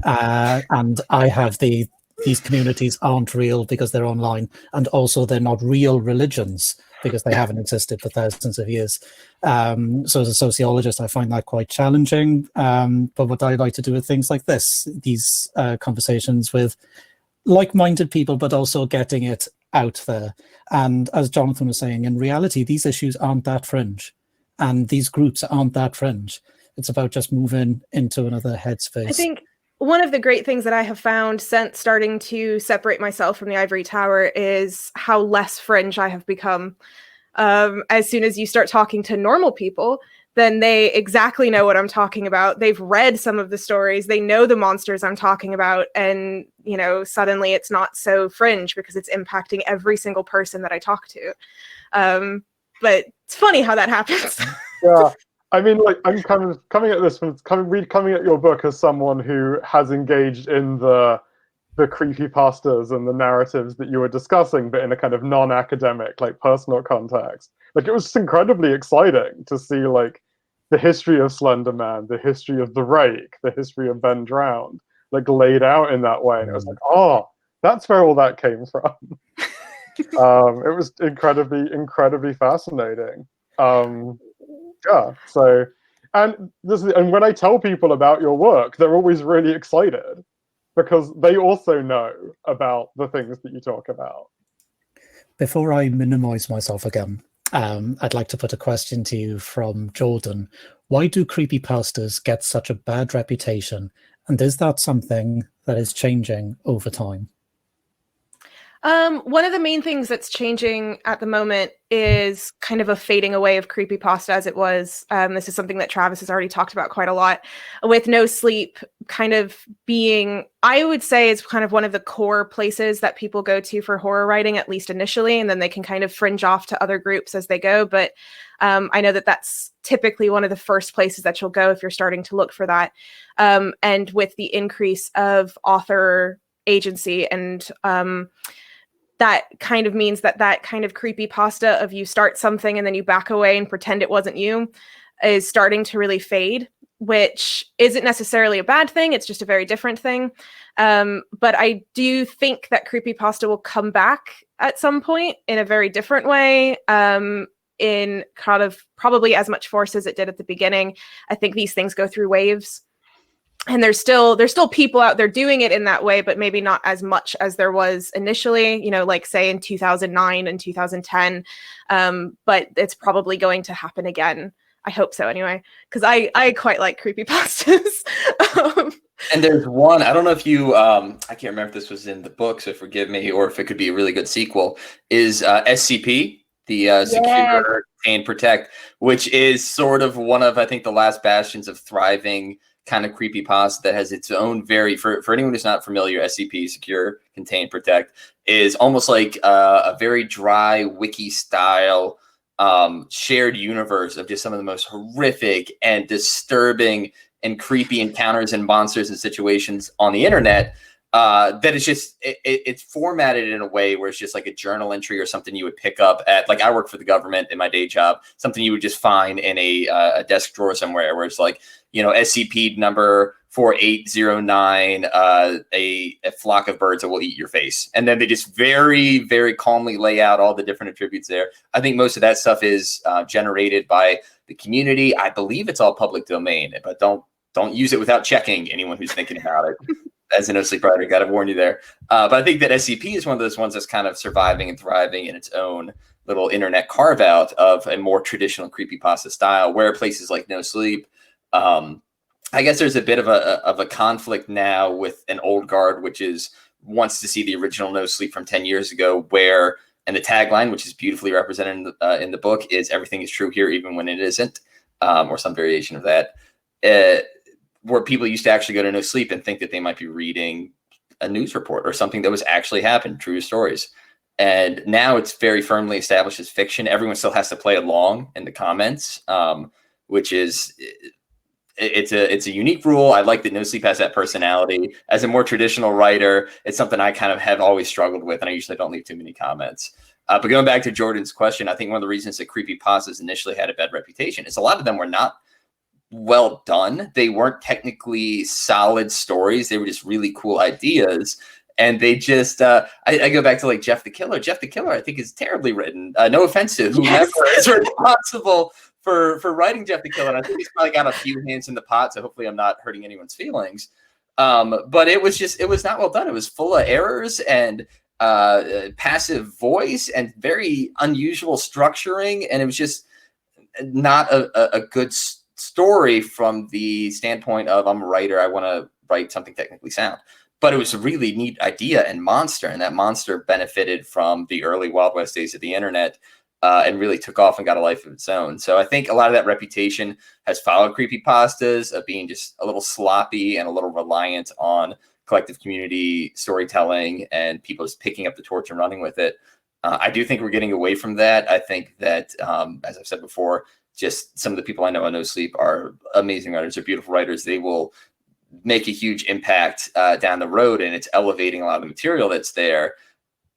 And I have these communities aren't real because they're online, and also they're not real religions because they haven't existed for thousands of years. So as a sociologist, I find that quite challenging. But what I like to do with things like this, these conversations with like-minded people, but also getting it out there. And as Jonathon was saying, in reality, these issues aren't that fringe, and these groups aren't that fringe. It's about just moving into another headspace. I think one of the great things that I have found since starting to separate myself from the ivory tower is how less fringe I have become. As soon as you start talking to normal people, then they exactly know what I'm talking about. They've read some of the stories. They know the monsters I'm talking about. And, suddenly it's not so fringe because it's impacting every single person that I talk to. But it's funny how that happens. Yeah. I mean, like, I'm kind of coming at this from coming at your book as someone who has engaged in the creepypastas and the narratives that you were discussing, but in a kind of non-academic, like, personal context. Like, it was just incredibly exciting to see, like, the history of Slender Man, the history of the Rake, the history of Ben Drowned, like, laid out in that way. And it was like, oh, that's where all that came from. It was incredibly fascinating. Yeah, so, and when I tell people about your work, they're always really excited because they also know about the things that you talk about. Before I minimize myself again, I'd like to put a question to you from Jordan. Why do creepypastas get such a bad reputation? And is that something that is changing over time? One of the main things that's changing at the moment is kind of a fading away of creepypasta as it was. This is something that Travis has already talked about quite a lot, with No Sleep kind of being, I would say, is kind of one of the core places that people go to for horror writing, at least initially, and then they can kind of fringe off to other groups as they go. But I know that that's typically one of the first places that you'll go if you're starting to look for that. And with the increase of author agency and that kind of means that kind of creepypasta of you start something and then you back away and pretend it wasn't you is starting to really fade, which isn't necessarily a bad thing. It's just a very different thing. But I do think that creepypasta will come back at some point in a very different way, in kind of probably as much force as it did at the beginning. I think these things go through waves. And there's still people out there doing it in that way, but maybe not as much as there was initially, like say in 2009 and 2010. But it's probably going to happen again. I hope so anyway, because I quite like creepypastas. And there's one, I don't know if you, I can't remember if this was in the book, so forgive me, or if it could be a really good sequel, is SCP, the Secure, Contain, Protect, which is sort of one of, I think, the last bastions of thriving kind of creepypasta that has its own for anyone who's not familiar, SCP, Secure, Contain, Protect, is almost like a very dry wiki style shared universe of just some of the most horrific and disturbing and creepy encounters and monsters and situations on the internet. That is just, it's formatted in a way where it's just like a journal entry or something you would pick up at, like, I work for the government in my day job, something you would just find in a desk drawer somewhere, where it's like, SCP number 4809, a flock of birds that will eat your face. And then they just very, very calmly lay out all the different attributes there. I think most of that stuff is generated by the community. I believe it's all public domain, but don't use it without checking, anyone who's thinking about it. As a no sleep writer, got to warn you there. But I think that SCP is one of those ones that's kind of surviving and thriving in its own little internet carve out of a more traditional creepypasta style, where places like No Sleep, I guess there's a bit of a conflict now with an old guard, which wants to see the original No Sleep from 10 years ago, and the tagline, which is beautifully represented in the book, is "Everything is true here, even when it isn't," or some variation of that. Where people used to actually go to No Sleep and think that they might be reading a news report or something that was actually happened, true stories. And now it's very firmly established as fiction. Everyone still has to play along in the comments, which is, it's a unique rule. I like that No Sleep has that personality. As a more traditional writer, it's something I kind of have always struggled with, and I usually don't leave too many comments. But going back to Jordan's question, I think one of the reasons that creepypastas initially had a bad reputation is a lot of them were not well done. They weren't technically solid stories. They were just really cool ideas. And they just, I go back to like Jeff the Killer. Jeff the Killer, I think, is terribly written. No offense to whomever is responsible for writing Jeff the Killer. And I think he's probably got a few hands in the pot, so hopefully I'm not hurting anyone's feelings. But it was not well done. It was full of errors and passive voice and very unusual structuring. And it was just not a good story from the standpoint of, I'm a writer, I want to write something technically sound. But it was a really neat idea and monster, and that monster benefited from the early Wild West days of the internet, and really took off and got a life of its own. So I think a lot of that reputation has followed creepypastas of being just a little sloppy and a little reliant on collective community storytelling and people just picking up the torch and running with it. I do think we're getting away from that. I think that, as I've said before, just some of the people I know on No Sleep are amazing writers. They're beautiful writers. They will make a huge impact down the road, and it's elevating a lot of the material that's there.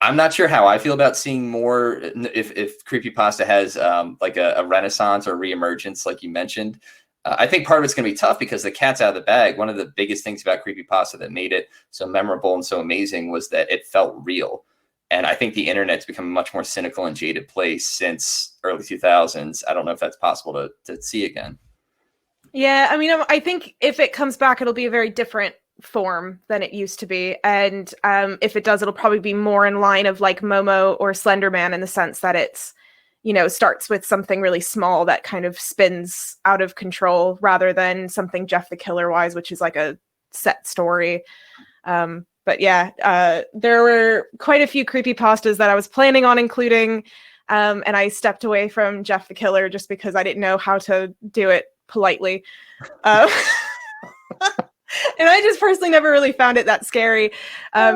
I'm not sure how I feel about seeing more, if creepypasta has like a renaissance or reemergence, like you mentioned. I think part of it's going to be tough because the cat's out of the bag. One of the biggest things about creepypasta that made it so memorable and so amazing was that it felt real. And I think the internet's become a much more cynical and jaded place since early 2000s. I don't know if that's possible to see again. Yeah, I mean, I think if it comes back, it'll be a very different form than it used to be. And if it does, it'll probably be more in line of like Momo or Slender Man, in the sense that it's, starts with something really small that kind of spins out of control, rather than something Jeff the Killer wise, which is like a set story. But yeah, there were quite a few creepypastas that I was planning on including, and I stepped away from Jeff the Killer just because I didn't know how to do it politely. And I just personally never really found it that scary.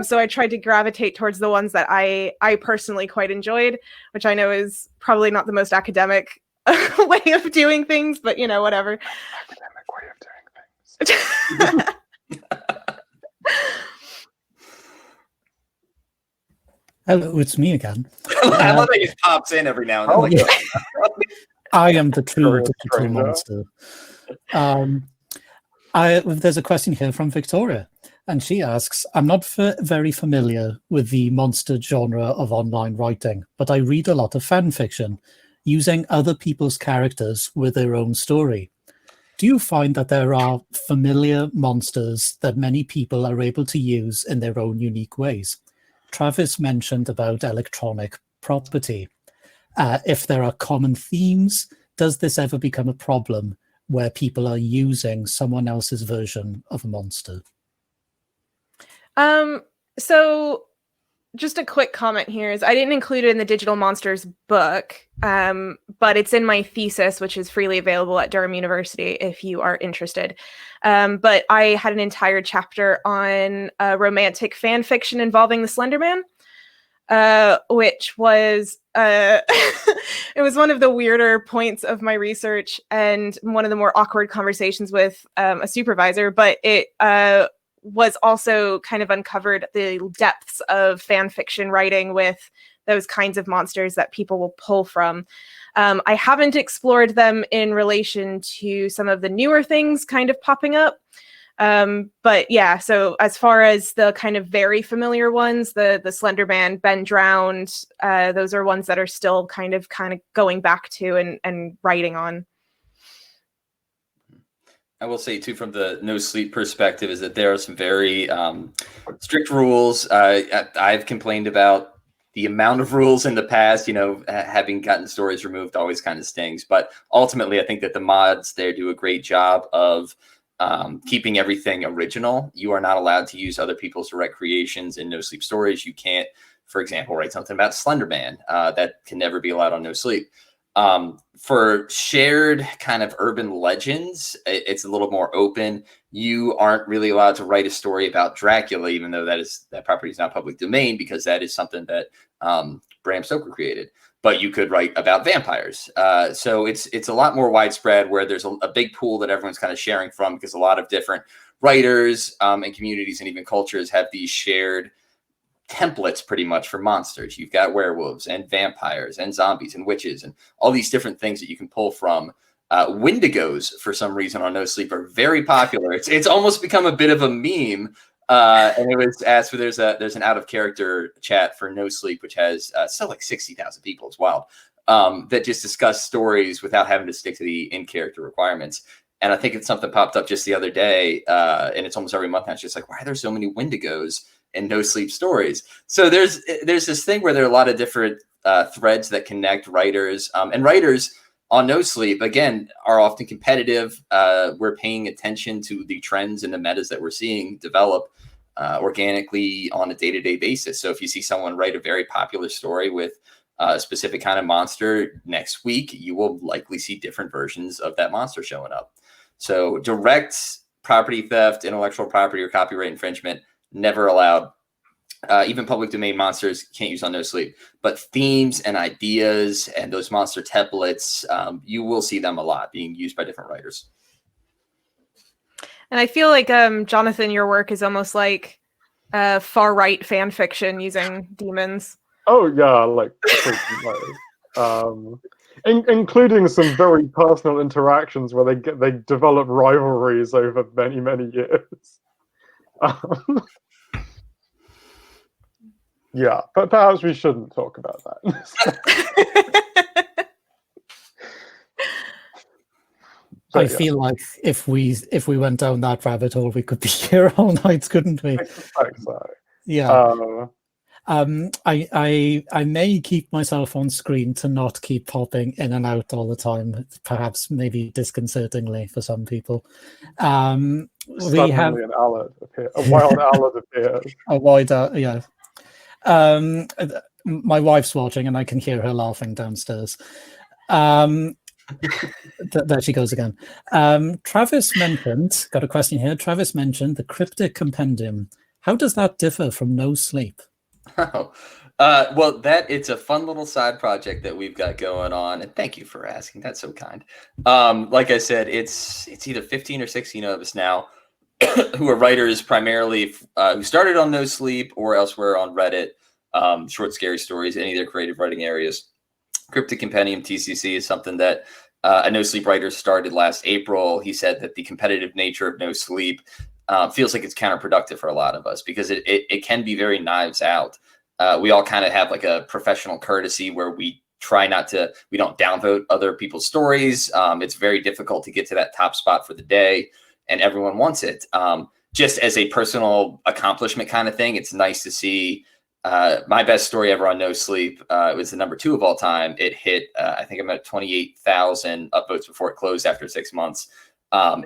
So I tried to gravitate towards the ones that I personally quite enjoyed, which I know is probably not the most academic way of doing things, but whatever. Academic way of doing things. Hello, it's me again. I love that he pops in every now and then. I am the true digital stranger. monster. There's a question here from Victoria, and she asks, I'm not very familiar with the monster genre of online writing, but I read a lot of fan fiction, using other people's characters with their own story. Do you find that there are familiar monsters that many people are able to use in their own unique ways? Travis mentioned about electronic property. If there are common themes, does this ever become a problem where people are using someone else's version of a monster? So just a quick comment here is I didn't include it in the Digital Monsters book, but it's in my thesis, which is freely available at Durham University if you are interested. But I had an entire chapter on romantic fan fiction involving the Slender Man, which was it was one of the weirder points of my research and one of the more awkward conversations with a supervisor, but it was also kind of uncovered the depths of fan fiction writing with those kinds of monsters that people will pull from. I haven't explored them in relation to some of the newer things kind of popping up. But yeah, so as far as the kind of very familiar ones, the Slender Man, Ben Drowned, those are ones that are still kind of going back to and writing on. I will say too, from the No Sleep perspective, is that there are some very strict rules. I've complained about the amount of rules in the past. Having gotten stories removed always kind of stings. But ultimately, I think that the mods there do a great job of keeping everything original. You are not allowed to use other people's direct creations in No Sleep stories. You can't, for example, write something about Slender Man. That can never be allowed on No Sleep. For shared kind of urban legends, it's a little more open. You aren't really allowed to write a story about Dracula, even though that property is not public domain, because that is something that Bram Stoker created. But you could write about vampires. So it's a lot more widespread, where there's a big pool that everyone's kind of sharing from, because a lot of different writers and communities and even cultures have these shared templates pretty much for monsters. You've got werewolves and vampires and zombies and witches and all these different things that you can pull from. Wendigos, for some reason, on No Sleep are very popular. It's almost become a bit of a meme. And it was asked for there's an out of character chat for No Sleep, which has still like 60,000 people. It's wild. That just discuss stories without having to stick to the in character requirements. And I think it's something popped up just the other day, and it's almost every month now. It's just like, why are there so many Wendigos and No Sleep stories? So there's this thing where there are a lot of different threads that connect writers, and writers on No Sleep, again, are often competitive. We're paying attention to the trends and the metas that we're seeing develop organically on a day-to-day basis. So if you see someone write a very popular story with a specific kind of monster, next week you will likely see different versions of that monster showing up. So direct property theft, intellectual property, or copyright infringement, never allowed. Even public domain monsters can't use on No Sleep. But themes and ideas and those monster templates, you will see them a lot being used by different writers. And I feel like, Jonathon, your work is almost like far-right fan fiction using demons. Oh, yeah, including some very personal interactions where they develop rivalries over many, many years. Yeah, but perhaps we shouldn't talk about that. I feel like if we went down that rabbit hole, we could be here all night, couldn't we? I suspect so. Yeah. I may keep myself on screen to not keep popping in and out all the time, perhaps maybe disconcertingly for some people. Suddenly an owlet appears. A wild owlet appears. A wider, yeah. My wife's watching and I can hear her laughing downstairs. There she goes again. Travis mentioned, got a question here. Travis mentioned the cryptic compendium. How does that differ from No Sleep? Oh, well, it's a fun little side project that we've got going on, and thank you for asking. That's so kind. Like I said, it's either 15 or 16 of us now who are writers primarily who started on No Sleep or elsewhere on Reddit, short, scary stories, any of their creative writing areas. Cryptic Compendium, TCC, is something that a No Sleep writer started last April. He said that the competitive nature of No Sleep feels like it's counterproductive for a lot of us because it can be very knives out. We all kind of have like a professional courtesy where we try we don't downvote other people's stories. It's very difficult to get to that top spot for the day, and everyone wants it. Just as a personal accomplishment kind of thing, it's nice to see my best story ever on No Sleep. It was the #2 of all time. It hit, I think I'm at 28,000 upvotes before it closed after 6 months.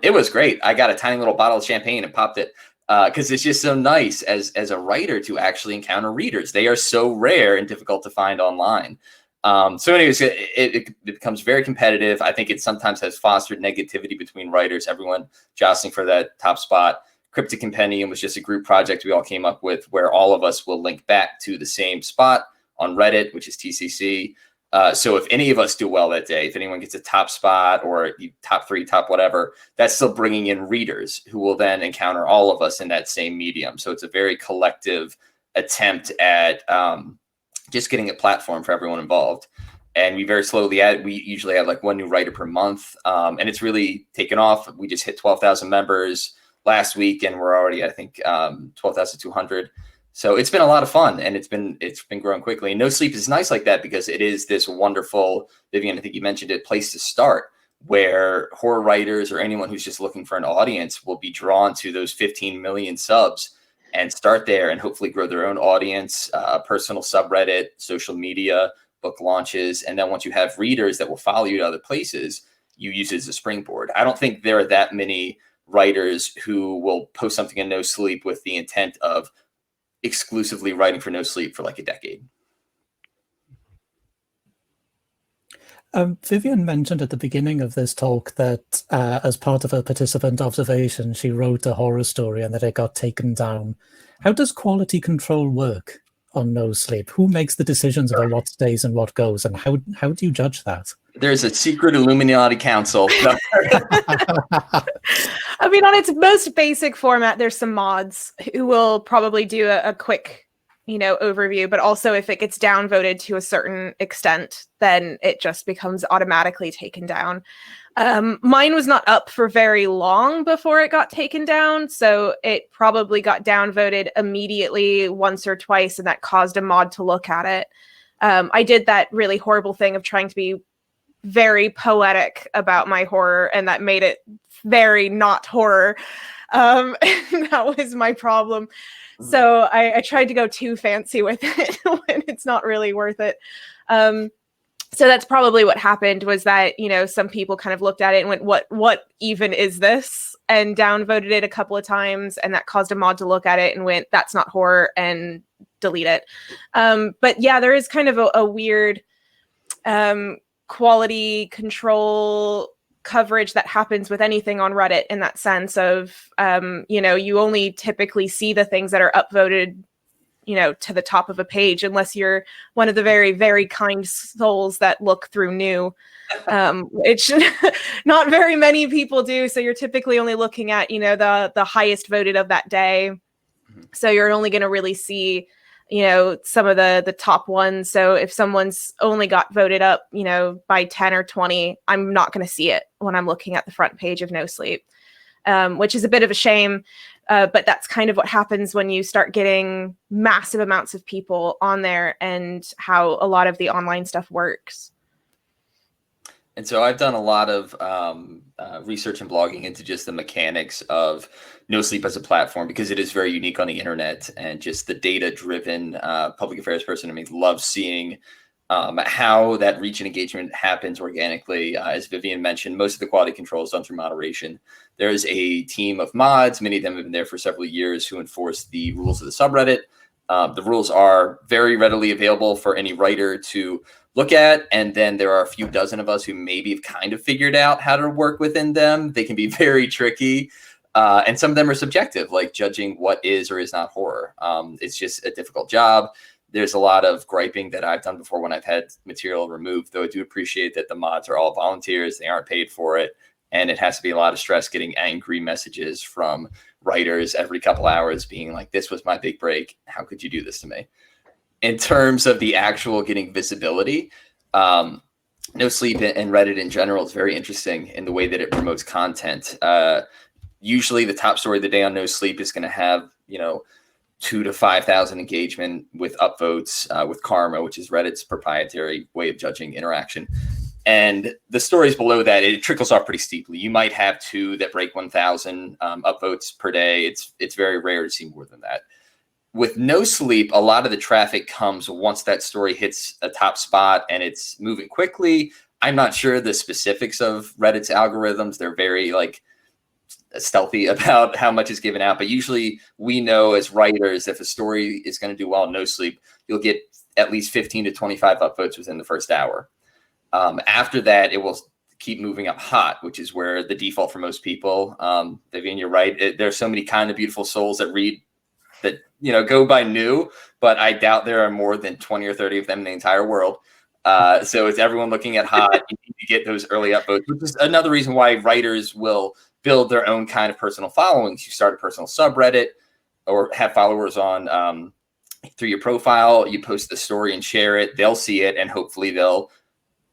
It was great. I got a tiny little bottle of champagne and popped it because it's just so nice as a writer to actually encounter readers. They are so rare and difficult to find online. So anyways, it becomes very competitive. I think it sometimes has fostered negativity between writers, everyone jostling for that top spot. Cryptic Compendium was just a group project we all came up with where all of us will link back to the same spot on Reddit, which is TCC. So if any of us do well that day, if anyone gets a top spot or top 3, top whatever, that's still bringing in readers who will then encounter all of us in that same medium. So it's a very collective attempt at just getting a platform for everyone involved. And we very slowly we usually add like 1 new writer per month. And it's really taken off. We just hit 12,000 members last week, and we're already, I think, 12,200. So it's been a lot of fun, and it's been growing quickly. And No Sleep is nice like that because it is this wonderful, Vivian, I think you mentioned it, place to start where horror writers or anyone who's just looking for an audience will be drawn to those 15 million subs and start there and hopefully grow their own audience, personal subreddit, social media, book launches. And then once you have readers that will follow you to other places, you use it as a springboard. I don't think there are that many writers who will post something in No Sleep with the intent of exclusively writing for No Sleep for like a decade. Vivian mentioned at the beginning of this talk that as part of a participant observation, she wrote a horror story and that it got taken down. How does quality control work on No Sleep? Who makes the decisions about what stays and what goes, and how do you judge that? There's a secret Illuminati council. I mean, on its most basic format, there's some mods who will probably do a quick, overview, but also if it gets downvoted to a certain extent, then it just becomes automatically taken down. Mine was not up for very long before it got taken down, so it probably got downvoted immediately once or twice, and that caused a mod to look at it. I did that really horrible thing of trying to be very poetic about my horror, and that made it very not horror. And that was my problem. So I tried to go too fancy with it when it's not really worth it. So that's probably what happened, was that, some people kind of looked at it and went, what even is this? And downvoted it a couple of times, and that caused a mod to look at it and went, that's not horror, and delete it. But yeah, there is kind of a weird quality control coverage that happens with anything on Reddit, in that sense of, you only typically see the things that are upvoted, to the top of a page, unless you're one of the very, very kind souls that look through new, which not very many people do. So you're typically only looking at, the highest voted of that day. So you're only going to really see, some of the top ones. So if someone's only got voted up, by 10 or 20, I'm not going to see it when I'm looking at the front page of No Sleep, which is a bit of a shame. But that's kind of what happens when you start getting massive amounts of people on there, and how a lot of the online stuff works. And so I've done a lot of research and blogging into just the mechanics of No Sleep as a platform, because it is very unique on the internet, and just the data-driven public affairs person in me loves seeing how that reach and engagement happens organically. As Vivian mentioned, most of the quality control is done through moderation. There's a team of mods, many of them have been there for several years, who enforce the rules of the subreddit. The rules are very readily available for any writer to look at, and then there are a few dozen of us who maybe have kind of figured out how to work within them. They can be very tricky, and some of them are subjective, like judging what is or is not horror. It's just a difficult job. There's a lot of griping that I've done before when I've had material removed, though I do appreciate that the mods are all volunteers. They aren't paid for it. And it has to be a lot of stress getting angry messages from writers every couple hours being like, this was my big break. How could you do this to me? In terms of the actual getting visibility, No Sleep and Reddit in general is very interesting in the way that it promotes content. Usually the top story of the day on No Sleep is going to have, 2,000 to 5,000 engagement with upvotes, with Karma, which is Reddit's proprietary way of judging interaction. And the stories below that, it trickles off pretty steeply. You might have 2 that break 1,000 upvotes per day. It's very rare to see more than that. With No Sleep, a lot of the traffic comes once that story hits a top spot and it's moving quickly. I'm not sure the specifics of Reddit's algorithms. They're very stealthy about how much is given out. But usually we know as writers, if a story is going to do well in No Sleep, you'll get at least 15 to 25 upvotes within the first hour. After that, it will keep moving up hot, which is where the default for most people. Vivian, you're right. There's so many kind of beautiful souls that read that go by new, but I doubt there are more than 20 or 30 of them in the entire world. So it's everyone looking at hot. You need to get those early upvotes, which is another reason why writers will build their own kind of personal followings. You start a personal subreddit or have followers on through your profile. You post the story and share it. They'll see it and hopefully they'll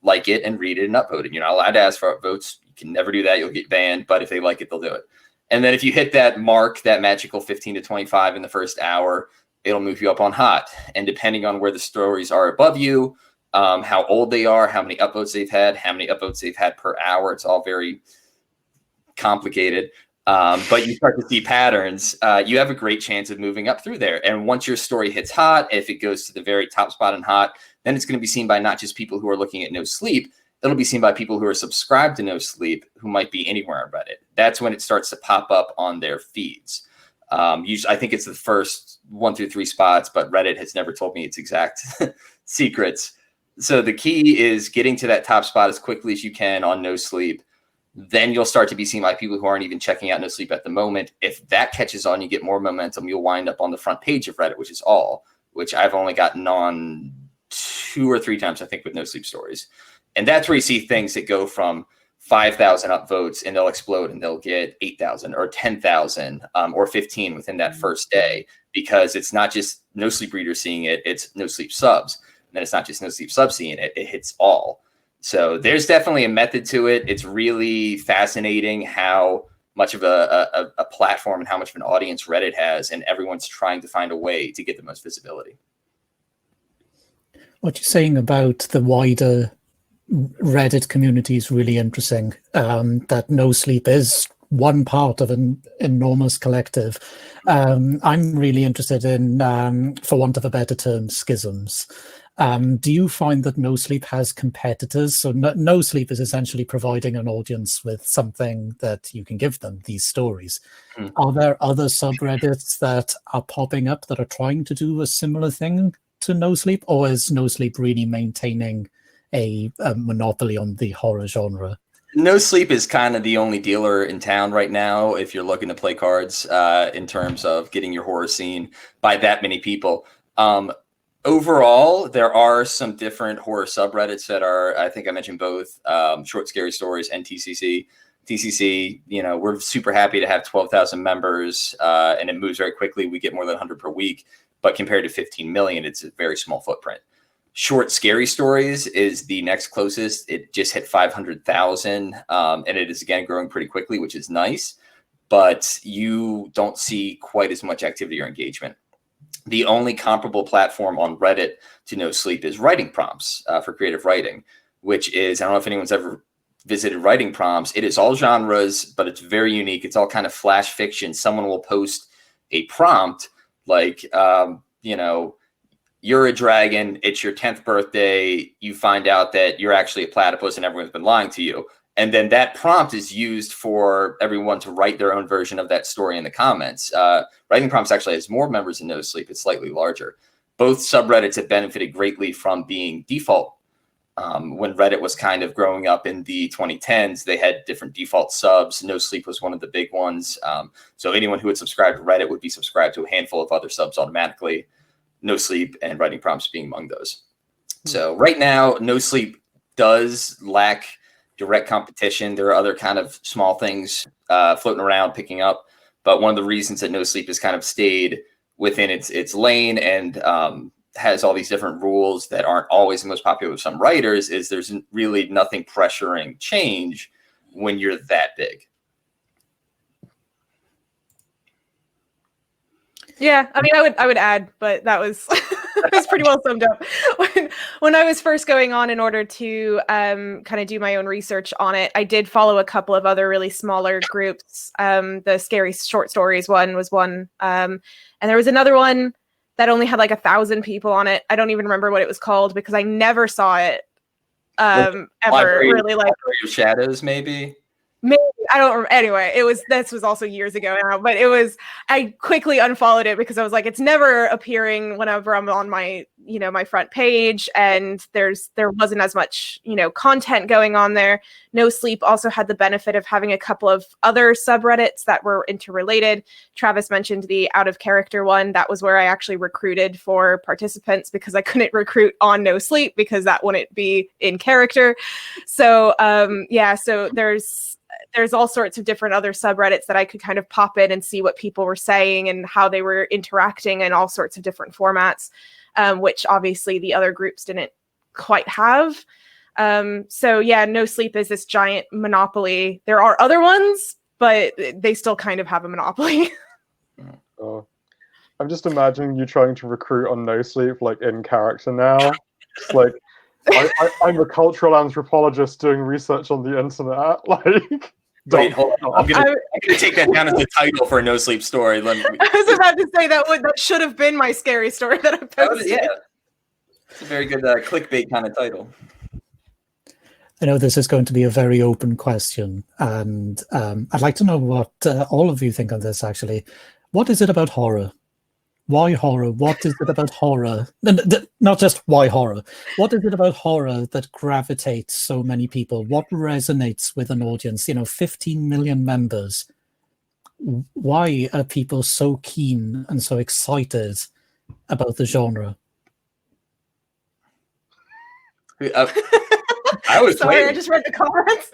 like it and read it and upvote it. You're not allowed to ask for upvotes. You can never do that. You'll get banned. But if they like it, they'll do it. And then if you hit that mark, that magical 15 to 25 in the first hour, it'll move you up on hot. And depending on where the stories are above you, how old they are, how many upvotes they've had, how many upvotes they've had per hour, it's all very complicated. But you start to see patterns. You have a great chance of moving up through there. And once your story hits hot, if it goes to the very top spot in hot, then it's going to be seen by not just people who are looking at No Sleep. It'll be seen by people who are subscribed to No Sleep, who might be anywhere on Reddit. That's when it starts to pop up on their feeds. Usually, I think it's the first 1 through 3 spots, but Reddit has never told me its exact secrets. So the key is getting to that top spot as quickly as you can on No Sleep. Then you'll start to be seen by people who aren't even checking out No Sleep at the moment. If that catches on, you get more momentum. You'll wind up on the front page of Reddit, which is all, which I've only gotten on 2 or 3 times, I think, with No Sleep stories. And that's where you see things that go from 5,000 upvotes and they'll explode and they'll get 8,000 or 10,000 or 15 within that first day, because it's not just No Sleep readers seeing it, it's No Sleep subs. And then it's not just No Sleep subs seeing it, it hits all. So there's definitely a method to it. It's really fascinating how much of a platform and how much of an audience Reddit has, and everyone's trying to find a way to get the most visibility. What you're saying about the wider Reddit community is really interesting. That No Sleep is one part of an enormous collective. I'm really interested in, for want of a better term, schisms. Do you find that No Sleep has competitors? So No Sleep is essentially providing an audience with something that you can give them, these stories. Are there other subreddits that are popping up that are trying to do a similar thing to No Sleep, or is No Sleep really maintaining a monopoly on the horror genre? No Sleep is kind of the only dealer in town right now if you're looking to play cards in terms of getting your horror scene by that many people. Overall, there are some different horror subreddits that are, I think I mentioned both, Short Scary Stories and TCC. TCC, we're super happy to have 12,000 members and it moves very quickly. We get more than 100 per week, but compared to 15 million, it's a very small footprint. Short Scary Stories is the next closest. It just hit 500,000 and it is again growing pretty quickly, which is nice, but you don't see quite as much activity or engagement. The only comparable platform on Reddit to No Sleep is Writing Prompts for creative writing, which is, I don't know if anyone's ever visited Writing Prompts. It is all genres, but it's very unique. It's all kind of flash fiction. Someone will post a prompt like, you're a dragon, it's your 10th birthday, you find out that you're actually a platypus and everyone's been lying to you. And then that prompt is used for everyone to write their own version of that story in the comments. Writing Prompts actually has more members than No Sleep. It's slightly larger. Both subreddits have benefited greatly from being default. When Reddit was kind of growing up in the 2010s, they had different default subs. No Sleep was one of the big ones. So anyone who would subscribe to Reddit would be subscribed to a handful of other subs automatically. No Sleep and Writing Prompts being among those. So right now, No Sleep does lack direct competition. There are other kind of small things floating around, picking up. But one of the reasons that No Sleep has kind of stayed within its lane and has all these different rules that aren't always the most popular with some writers is there's really nothing pressuring change when you're that big. Yeah, I mean, I would add, but that was that was pretty well summed up. When I was first going on in order to kind of do my own research on it, I did follow a couple of other really smaller groups. The Scary Short Stories one was one, and there was another one that only had like 1,000 people on it. I don't even remember what it was called because I never saw it ever. Really, like Library of Shadows, maybe. Maybe I don't remember. Anyway, this was also years ago now, but I quickly unfollowed it because I was like, it's never appearing whenever I'm on my, my front page, and there wasn't as much, content going on there. No Sleep also had the benefit of having a couple of other subreddits that were interrelated. Travis mentioned the Out of Character one. That was where I actually recruited for participants because I couldn't recruit on No Sleep because that wouldn't be in character. So so there's all sorts of different other subreddits that I could kind of pop in and see what people were saying and how they were interacting in all sorts of different formats, which obviously the other groups didn't quite have. No Sleep is this giant monopoly. There are other ones, but they still kind of have a monopoly. I'm just imagining you trying to recruit on No Sleep, like in character now. It's like, I'm a cultural anthropologist doing research on the internet. Like, wait, hold on. I'm gonna take that down as the title for a No Sleep story. I was about to say that should have been my scary story that I posted. It's a very good clickbait kind of title. I know this is going to be a very open question, and I'd like to know what all of you think on this, actually. What is it about horror? Why horror? What is it about horror? Not just why horror. What is it about horror that gravitates so many people? What resonates with an audience? 15 million members. Why are people so keen and so excited about the genre? I was sorry. waiting. I just read the comments.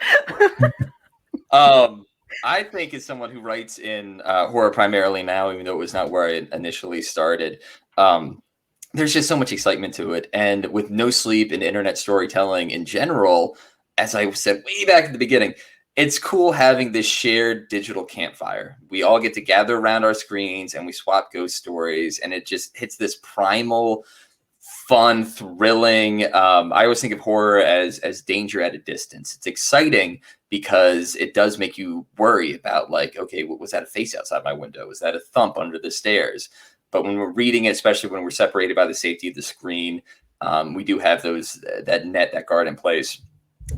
I think as someone who writes in horror primarily now, even though it was not where I initially started, there's just so much excitement to it. And with No Sleep and internet storytelling in general, as I said way back at the beginning, it's cool having this shared digital campfire. We all get to gather around our screens and we swap ghost stories, and it just hits this primal, fun, thrilling. I always think of horror as danger at a distance. It's exciting because it does make you worry about, like, okay, was that a face outside my window? Was that a thump under the stairs? But when we're reading it, especially when we're separated by the safety of the screen, we do have that net, that guard in place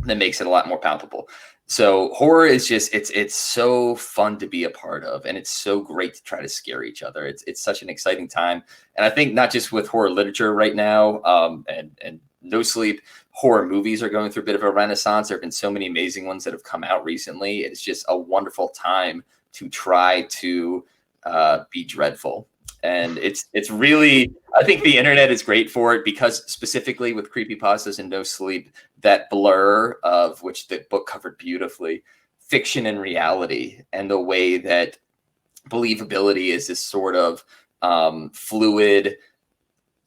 that makes it a lot more palpable. So horror is just, it's so fun to be a part of, and it's so great to try to scare each other. It's such an exciting time. And I think not just with horror literature right now, and No Sleep, horror movies are going through a bit of a renaissance. There have been so many amazing ones that have come out recently. It's just a wonderful time to try to be dreadful. And it's really, I think the internet is great for it because specifically with creepypastas and No Sleep, that blur of which the book covered beautifully, fiction and reality, and the way that believability is this sort of fluid,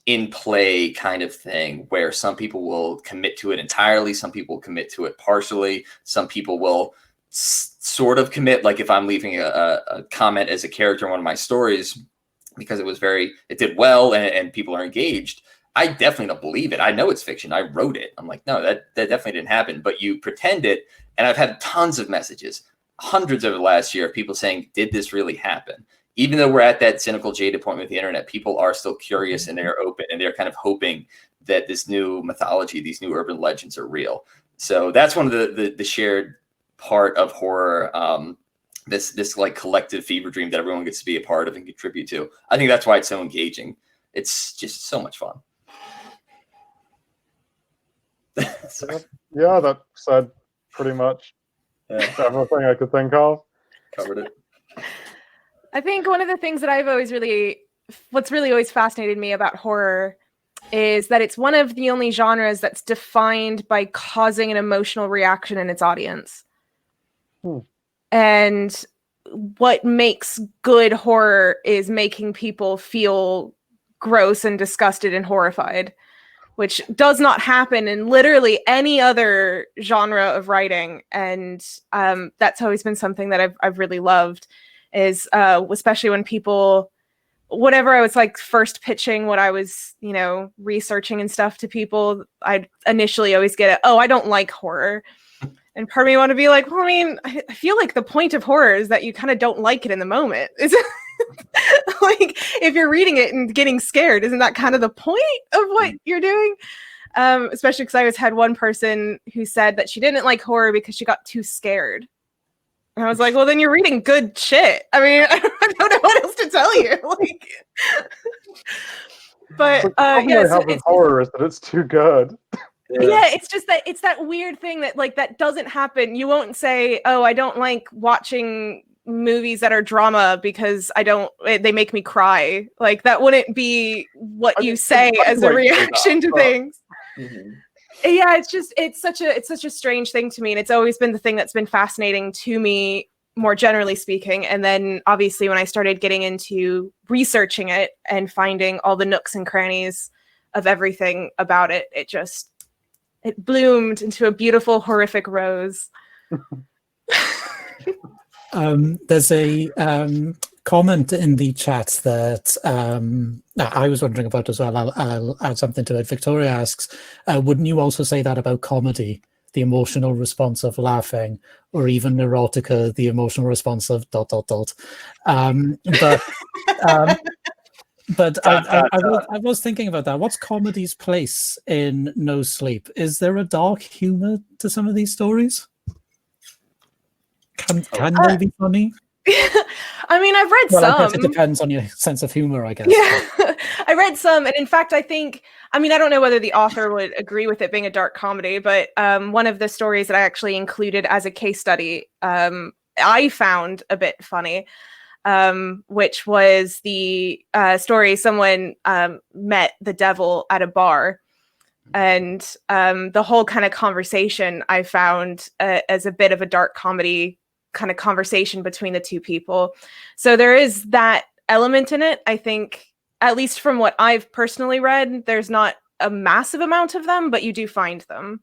in play kind of thing where some people will commit to it entirely, some people commit to it partially, some people will sort of commit, like if I'm leaving a comment as a character in one of my stories because it did well and people are engaged, I definitely don't believe it. I know it's fiction. I wrote it. I'm like, no, that definitely didn't happen. But you pretend it. And I've had tons of messages, hundreds over the last year, of people saying, did this really happen? Even though we're at that cynical, jaded point with the internet, people are still curious and they're open and they're kind of hoping that this new mythology, these new urban legends are real. So that's one of the shared part of horror, this like collective fever dream that everyone gets to be a part of and contribute to. I think that's why it's so engaging. It's just so much fun. Yeah, that said pretty much everything I could think of. Covered it. I think one of the things that what's really always fascinated me about horror is that it's one of the only genres that's defined by causing an emotional reaction in its audience. And what makes good horror is making people feel gross and disgusted and horrified, which does not happen in literally any other genre of writing. And that's always been something that I've really loved, is especially when people, whenever I was like first pitching what I was, researching and stuff to people, I'd initially always get oh, I don't like horror. And part of me want to be like, well, I mean, I feel like the point of horror is that you kind of don't like it in the moment. Is it like, if you're reading it and getting scared, isn't that kind of the point of what you're doing? Especially because I always had one person who said that she didn't like horror because she got too scared. And I was like, well, then you're reading good shit. I mean, I don't know what else to tell you. Like, but yeah, it's horror is that it's too good. Yeah, it's just that it's that weird thing that like that doesn't happen. You won't say, oh, I don't like watching movies that are drama because they make me cry. Like that wouldn't be what you say as a reaction to things. Mm-hmm. Yeah, it's such a strange thing to me, and it's always been the thing that's been fascinating to me, more generally speaking. And then obviously when I started getting into researching it and finding all the nooks and crannies of everything about it, it bloomed into a beautiful, horrific rose. There's a comment in the chat that I was wondering about as well. I'll add something to it. Victoria asks, wouldn't you also say that about comedy? The emotional response of laughing, or even erotica, the emotional response of ... But I was thinking about that. What's comedy's place in No Sleep? Is there a dark humor to some of these stories? Can they be funny? I mean, I've read some. I guess it depends on your sense of humor, I guess. Yeah, I read some, and in fact, I don't know whether the author would agree with it being a dark comedy, but one of the stories that I actually included as a case study, I found a bit funny. Which was the story someone met the devil at a bar, and the whole kind of conversation I found as a bit of a dark comedy kind of conversation between the two people. So there is that element in it. I think, at least from what I've personally read, there's not a massive amount of them, but you do find them.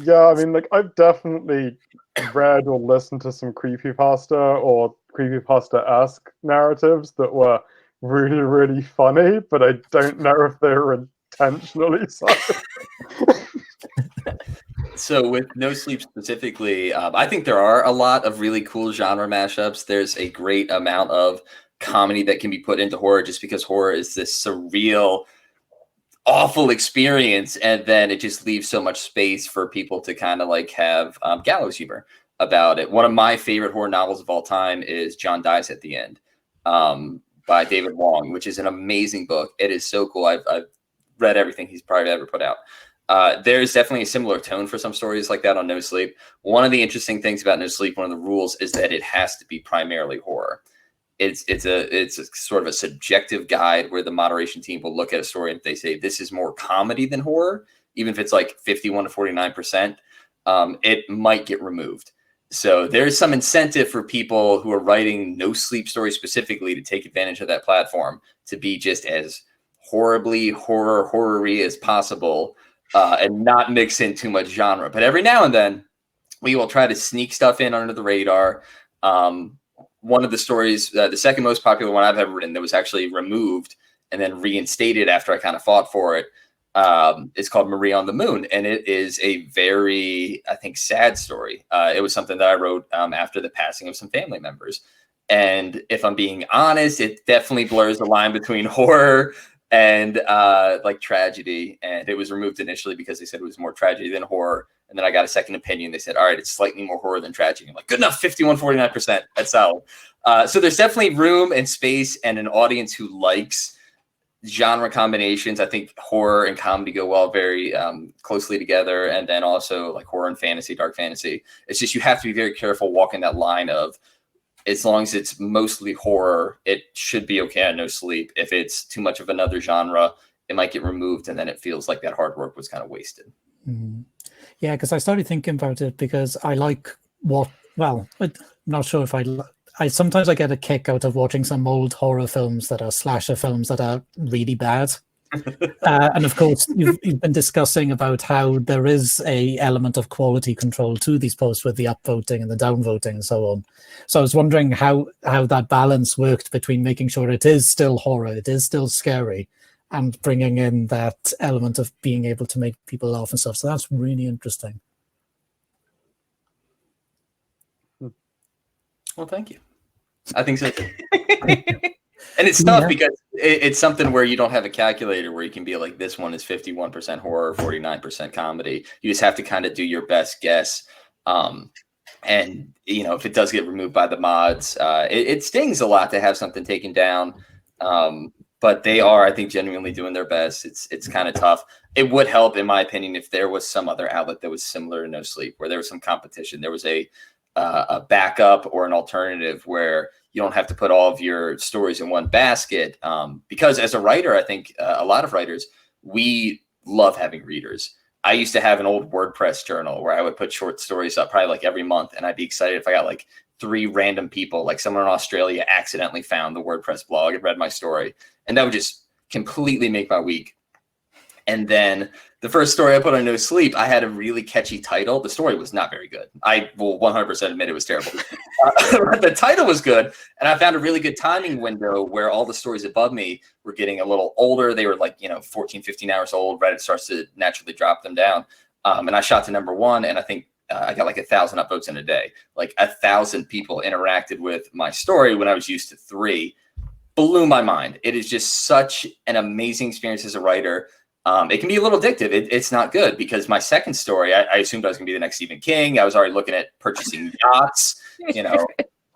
Yeah, I mean, like, I've definitely read or listened to some creepypasta or creepypasta-esque narratives that were really, really funny, but I don't know if they were intentionally so. So with No Sleep specifically, I think there are a lot of really cool genre mashups. There's a great amount of comedy that can be put into horror, just because horror is this surreal, awful experience, and then it just leaves so much space for people to kind of like have gallows humor about it. One of my favorite horror novels of all time is John Dies at the End, by David Wong, which is an amazing book. It is so cool. I've read everything he's probably ever put out. There's definitely a similar tone for some stories like that on No Sleep. One of the interesting things about No Sleep, one of the rules, is that it has to be primarily horror. It's a sort of a subjective guide where the moderation team will look at a story and they say this is more comedy than horror, even if it's like 51 to 49%, it might get removed. So there's some incentive for people who are writing No Sleep stories specifically to take advantage of that platform to be just as horribly horror-y as possible, and not mix in too much genre. But every now and then we will try to sneak stuff in under the radar. One of the stories, the second most popular one I've ever written that was actually removed and then reinstated after I kind of fought for it, is called Marie on the Moon. And it is a very, I think, sad story. It was something that I wrote after the passing of some family members. And if I'm being honest, it definitely blurs the line between horror and like tragedy. And it was removed initially because they said it was more tragedy than horror. And then I got a second opinion. They said, all right, it's slightly more horror than tragedy. I'm like, good enough, 51, 49%. That's solid. So there's definitely room and space and an audience who likes genre combinations. I think horror and comedy go well very closely together. And then also like horror and fantasy, dark fantasy. It's just you have to be very careful walking that line of, as long as it's mostly horror, it should be okay on No Sleep. If it's too much of another genre, it might get removed, and then it feels like that hard work was kind of wasted. Mm. Yeah, because I started thinking about it because I like I'm not sure if sometimes I get a kick out of watching some old horror films that are slasher films that are really bad. And of course, you've been discussing about how there is a element of quality control to these posts with the upvoting and the downvoting and so on. So I was wondering how that balance worked between making sure it is still horror, it is still scary, and bringing in that element of being able to make people laugh and stuff. So that's really interesting. Well, thank you. I think so. And it's tough because it's something where you don't have a calculator where you can be like, this one is 51% horror, 49% comedy. You just have to kind of do your best guess. And, you know, if it does get removed by the mods, it stings a lot to have something taken down. But they are, I think, genuinely doing their best. It's kind of tough. It would help, in my opinion, if there was some other outlet that was similar to No Sleep, where there was some competition. There was a backup or an alternative where you don't have to put all of your stories in one basket. Because as a writer, I think a lot of writers, we love having readers. I used to have an old WordPress journal where I would put short stories up probably like every month. And I'd be excited if I got like 3 random people, like someone in Australia accidentally found the WordPress blog and read my story. And that would just completely make my week. And then the first story I put on No Sleep, I had a really catchy title. The story was not very good. I will 100% admit it was terrible. But the title was good. And I found a really good timing window where all the stories above me were getting a little older. They were like, 14, 15 hours old. Reddit starts to naturally drop them down. And I shot to #1. And I think I got like 1,000 upvotes in a day. Like 1,000 people interacted with my story when I was used to 3. Blew my mind. It is just such an amazing experience as a writer. It can be a little addictive. It's not good because my second story, I assumed I was going to be the next Stephen King. I was already looking at purchasing yachts,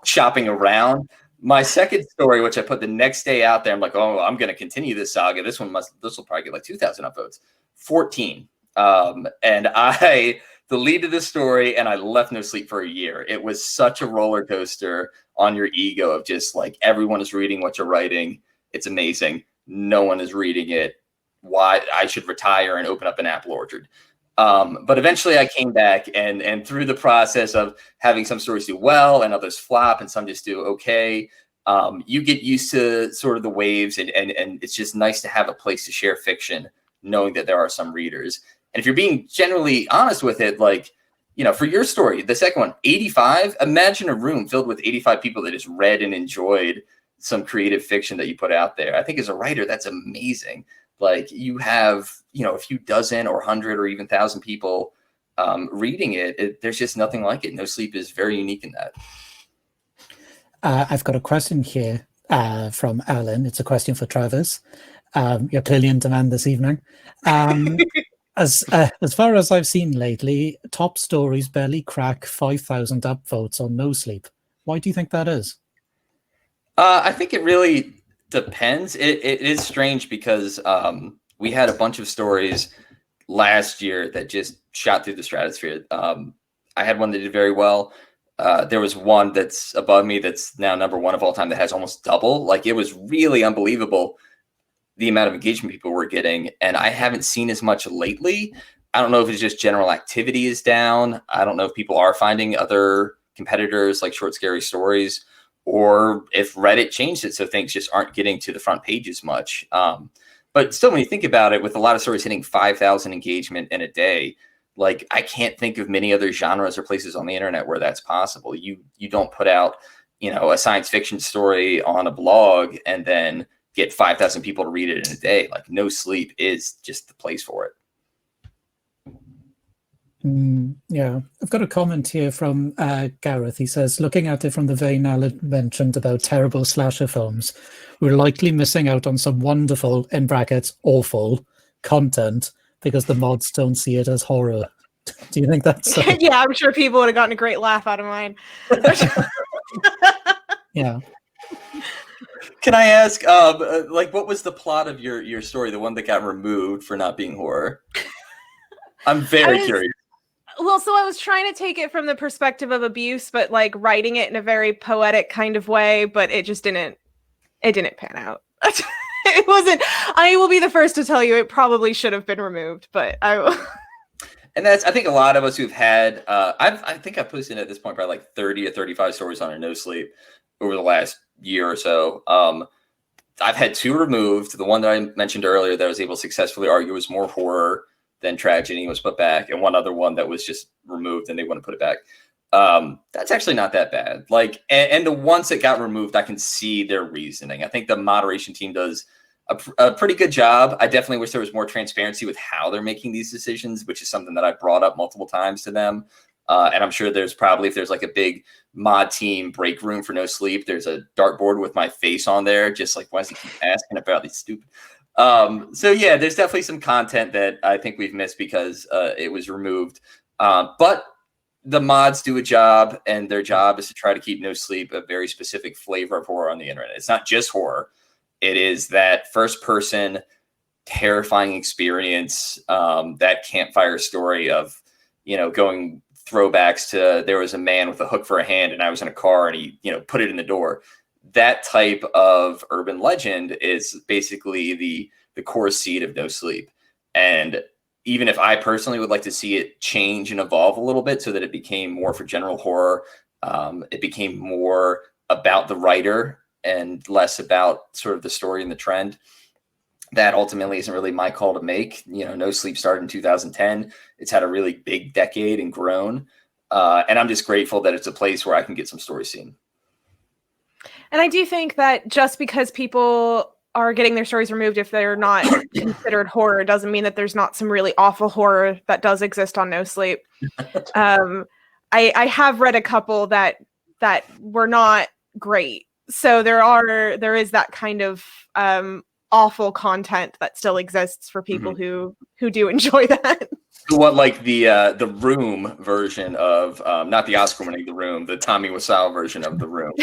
shopping around. My second story, which I put the next day out there, I'm like, oh, I'm going to continue this saga. This will probably get like 2,000 upvotes. 14. And I deleted the story and I left No Sleep for a year. It was such a roller coaster on your ego of just like, everyone is reading what you're writing. It's amazing. No one is reading it. Why I should retire and open up an apple orchard. But eventually I came back and through the process of having some stories do well and others flop and some just do okay, you get used to sort of the waves and it's just nice to have a place to share fiction, knowing that there are some readers. And if you're being generally honest with it, like, for your story, the second one, 85, imagine a room filled with 85 people that just read and enjoyed some creative fiction that you put out there. I think as a writer, that's amazing. Like you have, a few dozen or 100 or even 1,000 people reading it. There's just nothing like it. No Sleep is very unique in that. I've got a question here from Alan. It's a question for Travis. You're clearly in demand this evening. As far as I've seen lately, top stories barely crack 5,000 upvotes on No Sleep. Why do you think that is? I think it really depends. It is strange because we had a bunch of stories last year that just shot through the stratosphere. I had one that did very well. There was one that's above me that's now #1 of all time that has almost double. Like it was really unbelievable the amount of engagement people were getting. And I haven't seen as much lately. I don't know if it's just general activity is down. I don't know if people are finding other competitors like Short Scary Stories, or if Reddit changed it so things just aren't getting to the front page as much. But still, when you think about it, with a lot of stories hitting 5,000 engagement in a day, like I can't think of many other genres or places on the internet where that's possible. You don't put out, a science fiction story on a blog and then get 5,000 people to read it in a day. Like No Sleep is just the place for it. Yeah, I've got a comment here from Gareth. He says, looking at it from the vein Alan mentioned about terrible slasher films, we're likely missing out on some wonderful, in brackets, awful content because the mods don't see it as horror. Do you think that's so? Yeah, I'm sure people would have gotten a great laugh out of mine. Yeah. Can I ask, what was the plot of your story, the one that got removed for not being horror? I'm very curious. Well, so I was trying to take it from the perspective of abuse, but like writing it in a very poetic kind of way, but it just didn't pan out. It wasn't, I will be the first to tell you it probably should have been removed, but I will. And that's, I think a lot of us who've had, I think I've posted at this point probably like 30 or 35 stories on our No Sleep over the last year or so. I've had 2 removed. The one that I mentioned earlier that I was able to successfully argue was more horror than tragedy was put back. And one other one that was just removed and they wouldn't put it back. That's actually not that bad. Like, and the ones that got removed, I can see their reasoning. I think the moderation team does a pretty good job. I definitely wish there was more transparency with how they're making these decisions, which is something that I brought up multiple times to them. And I'm sure there's probably, if there's like a big mod team break room for No Sleep, there's a dartboard with my face on there, just like, why does he keep asking about these stupid? So yeah, there's definitely some content that I think we've missed because it was removed. But the mods do a job, and their job is to try to keep No Sleep a very specific flavor of horror on the internet. It's not just horror. It is that first person terrifying experience, that campfire story of, going throwbacks to there was a man with a hook for a hand and I was in a car and he, put it in the door. That type of urban legend is basically the core seed of No Sleep. And even if I personally would like to see it change and evolve a little bit so that it became more for general horror, it became more about the writer and less about sort of the story and the trend. That ultimately isn't really my call to make. No Sleep started in 2010. It's had a really big decade and grown. And I'm just grateful that it's a place where I can get some stories seen. And I do think that just because people are getting their stories removed if they're not considered horror doesn't mean that there's not some really awful horror that does exist on No Sleep. I have read a couple that were not great. So there is that kind of awful content that still exists for people who do enjoy that. What, like the Room version of not the Oscar-winning The Room, the Tommy Wiseau version of The Room,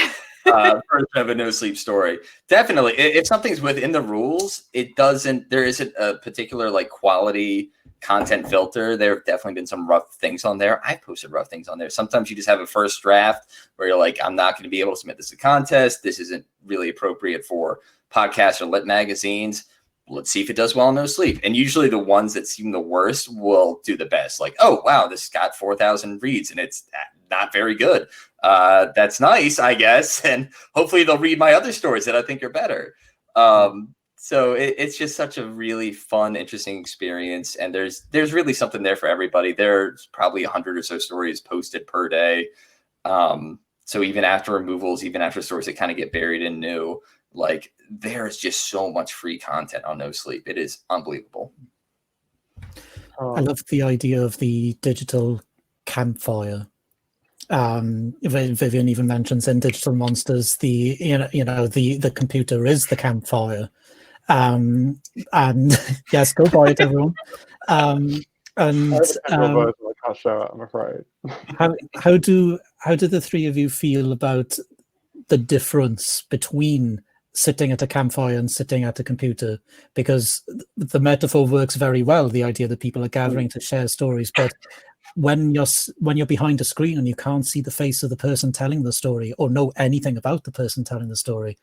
version of a No Sleep story. Definitely, if something's within the rules, there isn't a particular like quality content filter. There have definitely been some rough things on there. I posted rough things on there. Sometimes you just have a first draft where you're like, I'm not going to be able to submit this to contest. This isn't really appropriate for podcasts or lit magazines. Let's see if it does well in No Sleep. And usually the ones that seem the worst will do the best. Like, oh, wow, this got 4,000 reads and it's not very good. That's nice, I guess. And hopefully they'll read my other stories that I think are better. So it's just such a really fun, interesting experience. And there's really something there for everybody. There's probably 100 or so stories posted per day. So even after removals, even after stories that kind of get buried in new, like there's just so much free content on No Sleep. It is unbelievable. I love the idea of the digital campfire. Vivian even mentions in Digital Monsters the computer is the campfire. And yes, go buy it, everyone. And I can't show it, I'm afraid. how do the three of you feel about the difference between sitting at a campfire and sitting at a computer? Because the metaphor works very well, the idea that people are gathering to share stories, but when you're behind a screen and you can't see the face of the person telling the story or know anything about the person telling the story,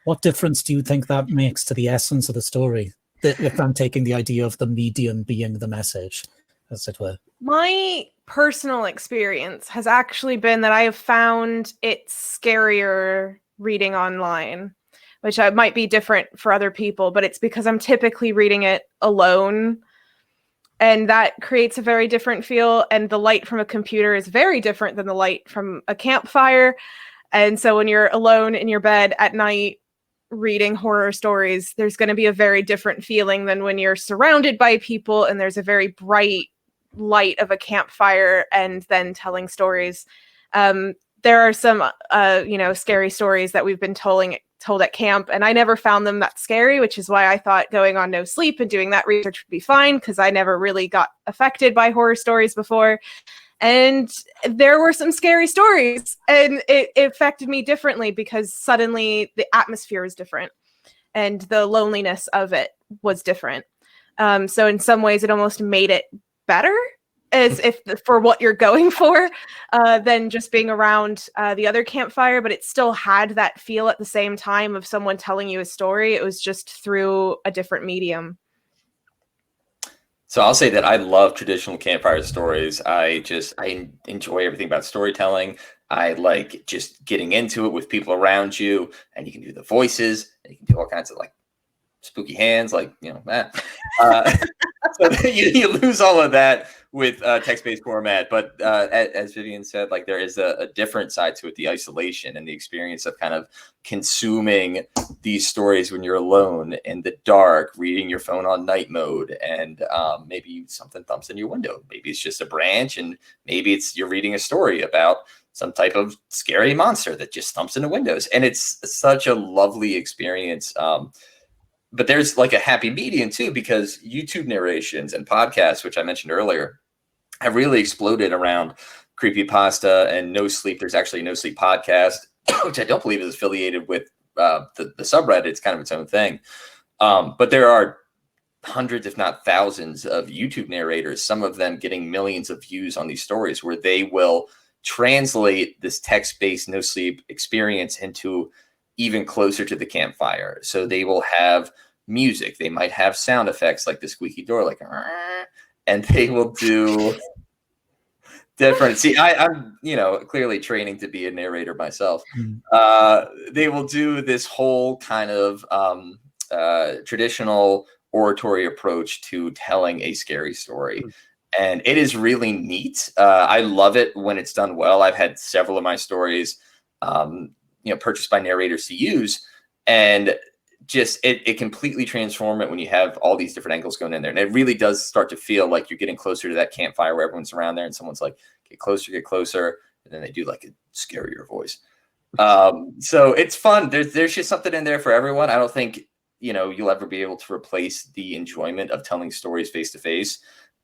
what difference do you think that makes to the essence of the story? If I'm taking the idea of the medium being the message, as it were. My personal experience has actually been that I have found it scarier reading online, which might be different for other people, but it's because I'm typically reading it alone. And that creates a very different feel. And the light from a computer is very different than the light from a campfire. And so when you're alone in your bed at night reading horror stories, there's going to be a very different feeling than when you're surrounded by people and there's a very bright light of a campfire and then telling stories. There are some, scary stories that we've been told at camp, and I never found them that scary, which is why I thought going on No Sleep and doing that research would be fine, because I never really got affected by horror stories before. And there were some scary stories, and it affected me differently because suddenly the atmosphere is different and the loneliness of it was different. So in some ways it almost made it better, as if for what you're going for, than just being around the other campfire, but it still had that feel at the same time of someone telling you a story. It was just through a different medium. So I'll say that I love traditional campfire stories. I enjoy everything about storytelling. I like just getting into it with people around you, and you can do the voices, and you can do all kinds of like spooky hands, like so you lose all of that with text-based format. But as Vivian said, like there is a different side to it, the isolation and the experience of kind of consuming these stories when you're alone in the dark, reading your phone on night mode, and maybe something thumps in your window. Maybe it's just a branch, and maybe it's you're reading a story about some type of scary monster that just thumps into windows. And it's such a lovely experience. But there's like a happy medium too, because YouTube narrations and podcasts, which I mentioned earlier, have really exploded around creepypasta and No Sleep. There's actually a No Sleep podcast, which I don't believe is affiliated with the subreddit. It's kind of its own thing. But there are hundreds, if not thousands, of YouTube narrators, some of them getting millions of views on these stories, where they will translate this text-based No Sleep experience into even closer to the campfire. So they will have music. They might have sound effects like the squeaky door, like, and they will do different. See, I'm clearly training to be a narrator myself. They will do this whole kind of traditional oratory approach to telling a scary story. And it is really neat. I love it when it's done well. I've had several of my stories purchased by narrators to use, and just it completely transform it when you have all these different angles going in there. And it really does start to feel like you're getting closer to that campfire where everyone's around there and someone's like, get closer. And then they do like a scarier voice. So it's fun. There's just something in there for everyone. I don't think, you'll ever be able to replace the enjoyment of telling stories face to face.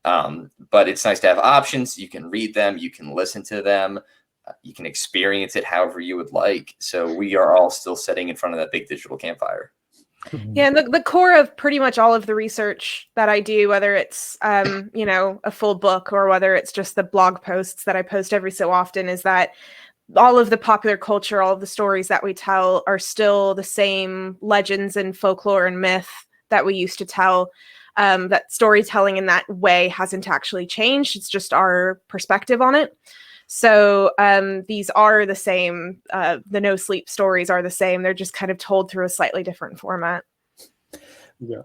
But it's nice to have options. You can read them, you can listen to them, you can experience it however you would like. So we are all still sitting in front of that big digital campfire. Yeah, and the core of pretty much all of the research that I do, whether it's a full book or whether it's just the blog posts that I post every so often, is that all of the popular culture, all of the stories that we tell are still the same legends and folklore and myth that we used to tell. That storytelling in that way hasn't actually changed. It's just our perspective on it. So these are the same. The No Sleep stories are the same. They're just kind of told through a slightly different format. Yeah.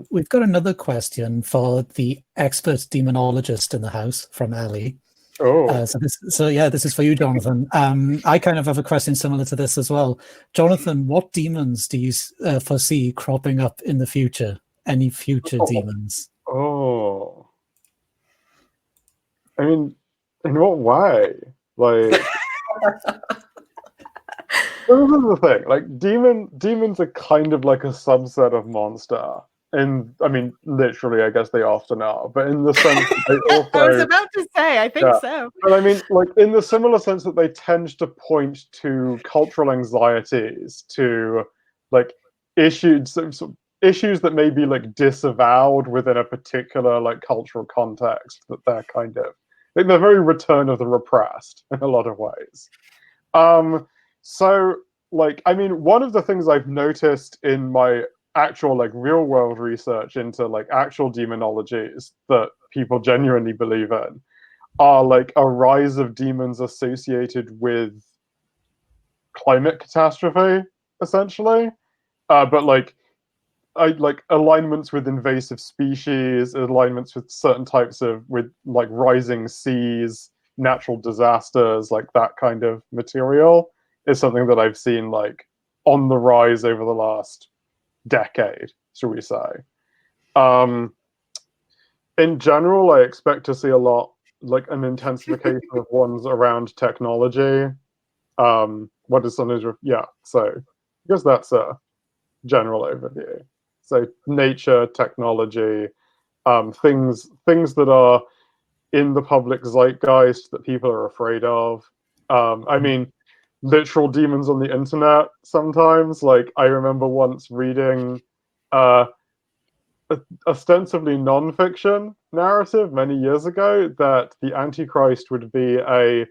We've got another question for the expert demonologist in the house from Ali. Oh. This is for you, Jonathan. I kind of have a question similar to this as well. Jonathan, what demons do you foresee cropping up in the future? Any future demons? Oh. I mean, in what way? Like, this is the thing. Like, demons are kind of like a subset of monster. And I mean, literally, I guess they often are. But in the sense that they also, I was about to say, I think so. But I mean, like, in the similar sense that they tend to point to cultural anxieties, to like issues that may be like disavowed within a particular like cultural context, that they're kind of like the very return of the repressed in a lot of ways. So like, I mean, one of the things I've noticed in my actual like real world research into like actual demonologies that people genuinely believe in are like a rise of demons associated with climate catastrophe, essentially. But like alignments with invasive species, alignments with certain types with like rising seas, natural disasters, like that kind of material is something that I've seen like on the rise over the last decade, shall we say. In general, I expect to see a lot like an intensification of ones around technology. What is something? So I guess that's a general overview. So nature, technology, things that are in the public zeitgeist that people are afraid of. I mean, literal demons on the internet sometimes. Like, I remember once reading ostensibly non-fiction narrative many years ago that the Antichrist would be an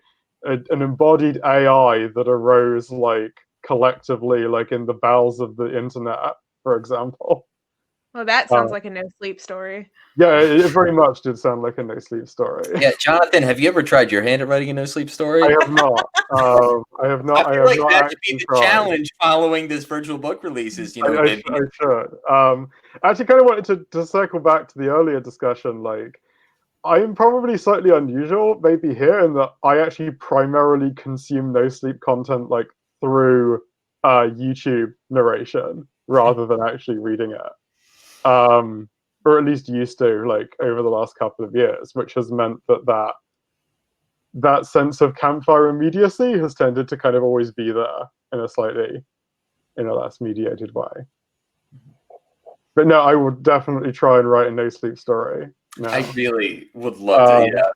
embodied AI that arose like collectively, like in the bowels of the internet, for example. Well, that sounds like a no sleep story. Yeah, it very much did sound like a no sleep story. Yeah, Jonathan, have you ever tried your hand at writing a no sleep story? I have not. I have not. I feel like that should actually be the tried. challenge following this virtual book releases. I should. I actually kind of wanted to circle back to the earlier discussion. Like, I'm probably slightly unusual, maybe here, in that I actually primarily consume no sleep content like through YouTube narration rather than actually reading it. Or at least used to, like, over the last couple of years, which has meant that sense of campfire immediacy has tended to kind of always be there in a less mediated way. But no, I would definitely try and write a no sleep story. No. I really would love to. Yeah.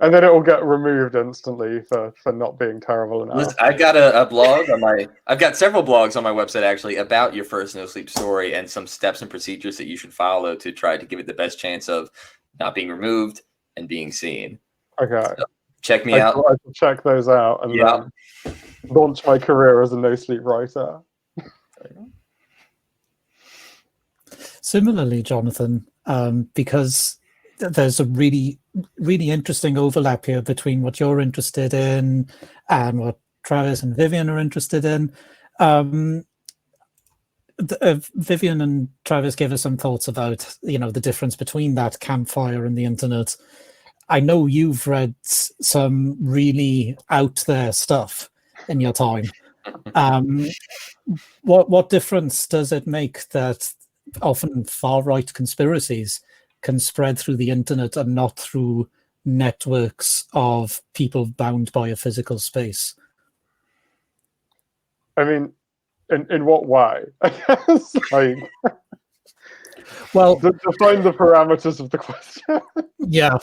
And then it will get removed instantly for not being terrible enough. Listen, I've got a blog on I've got several blogs on my website actually about your first no sleep story and some steps and procedures that you should follow to try to give it the best chance of not being removed and being seen. Okay. So check me out. I can check those out and then launch my career as a no sleep writer. Similarly, Jonathan, because there's a really, really interesting overlap here between what you're interested in and what Travis and Vivian are interested in. Vivian and Travis gave us some thoughts about, the difference between that campfire and the internet. I know you've read some really out there stuff in your time. What difference does it make that often far-right conspiracies can spread through the internet and not through networks of people bound by a physical space? I mean, in what way? I guess, well, define the parameters of the question. Yeah.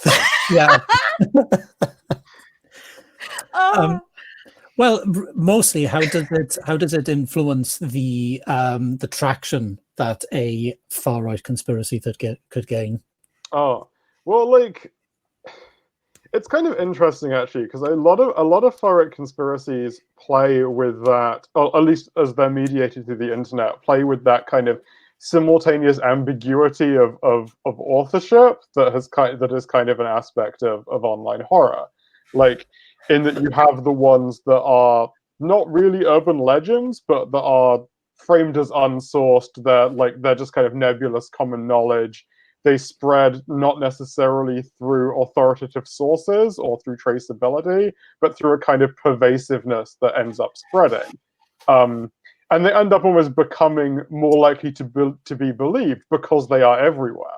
Well, mostly, how does it influence the traction that a far right conspiracy could gain? Oh, well, it's kind of interesting actually, because a lot of far right conspiracies play with that, or at least as they're mediated through the internet, play with that kind of simultaneous ambiguity of authorship that is kind of an aspect of online horror, like in that you have the ones that are not really urban legends, but that are framed as unsourced. They're just kind of nebulous common knowledge. They spread not necessarily through authoritative sources or through traceability, but through a kind of pervasiveness that ends up spreading. And they end up almost becoming more likely to be believed because they are everywhere.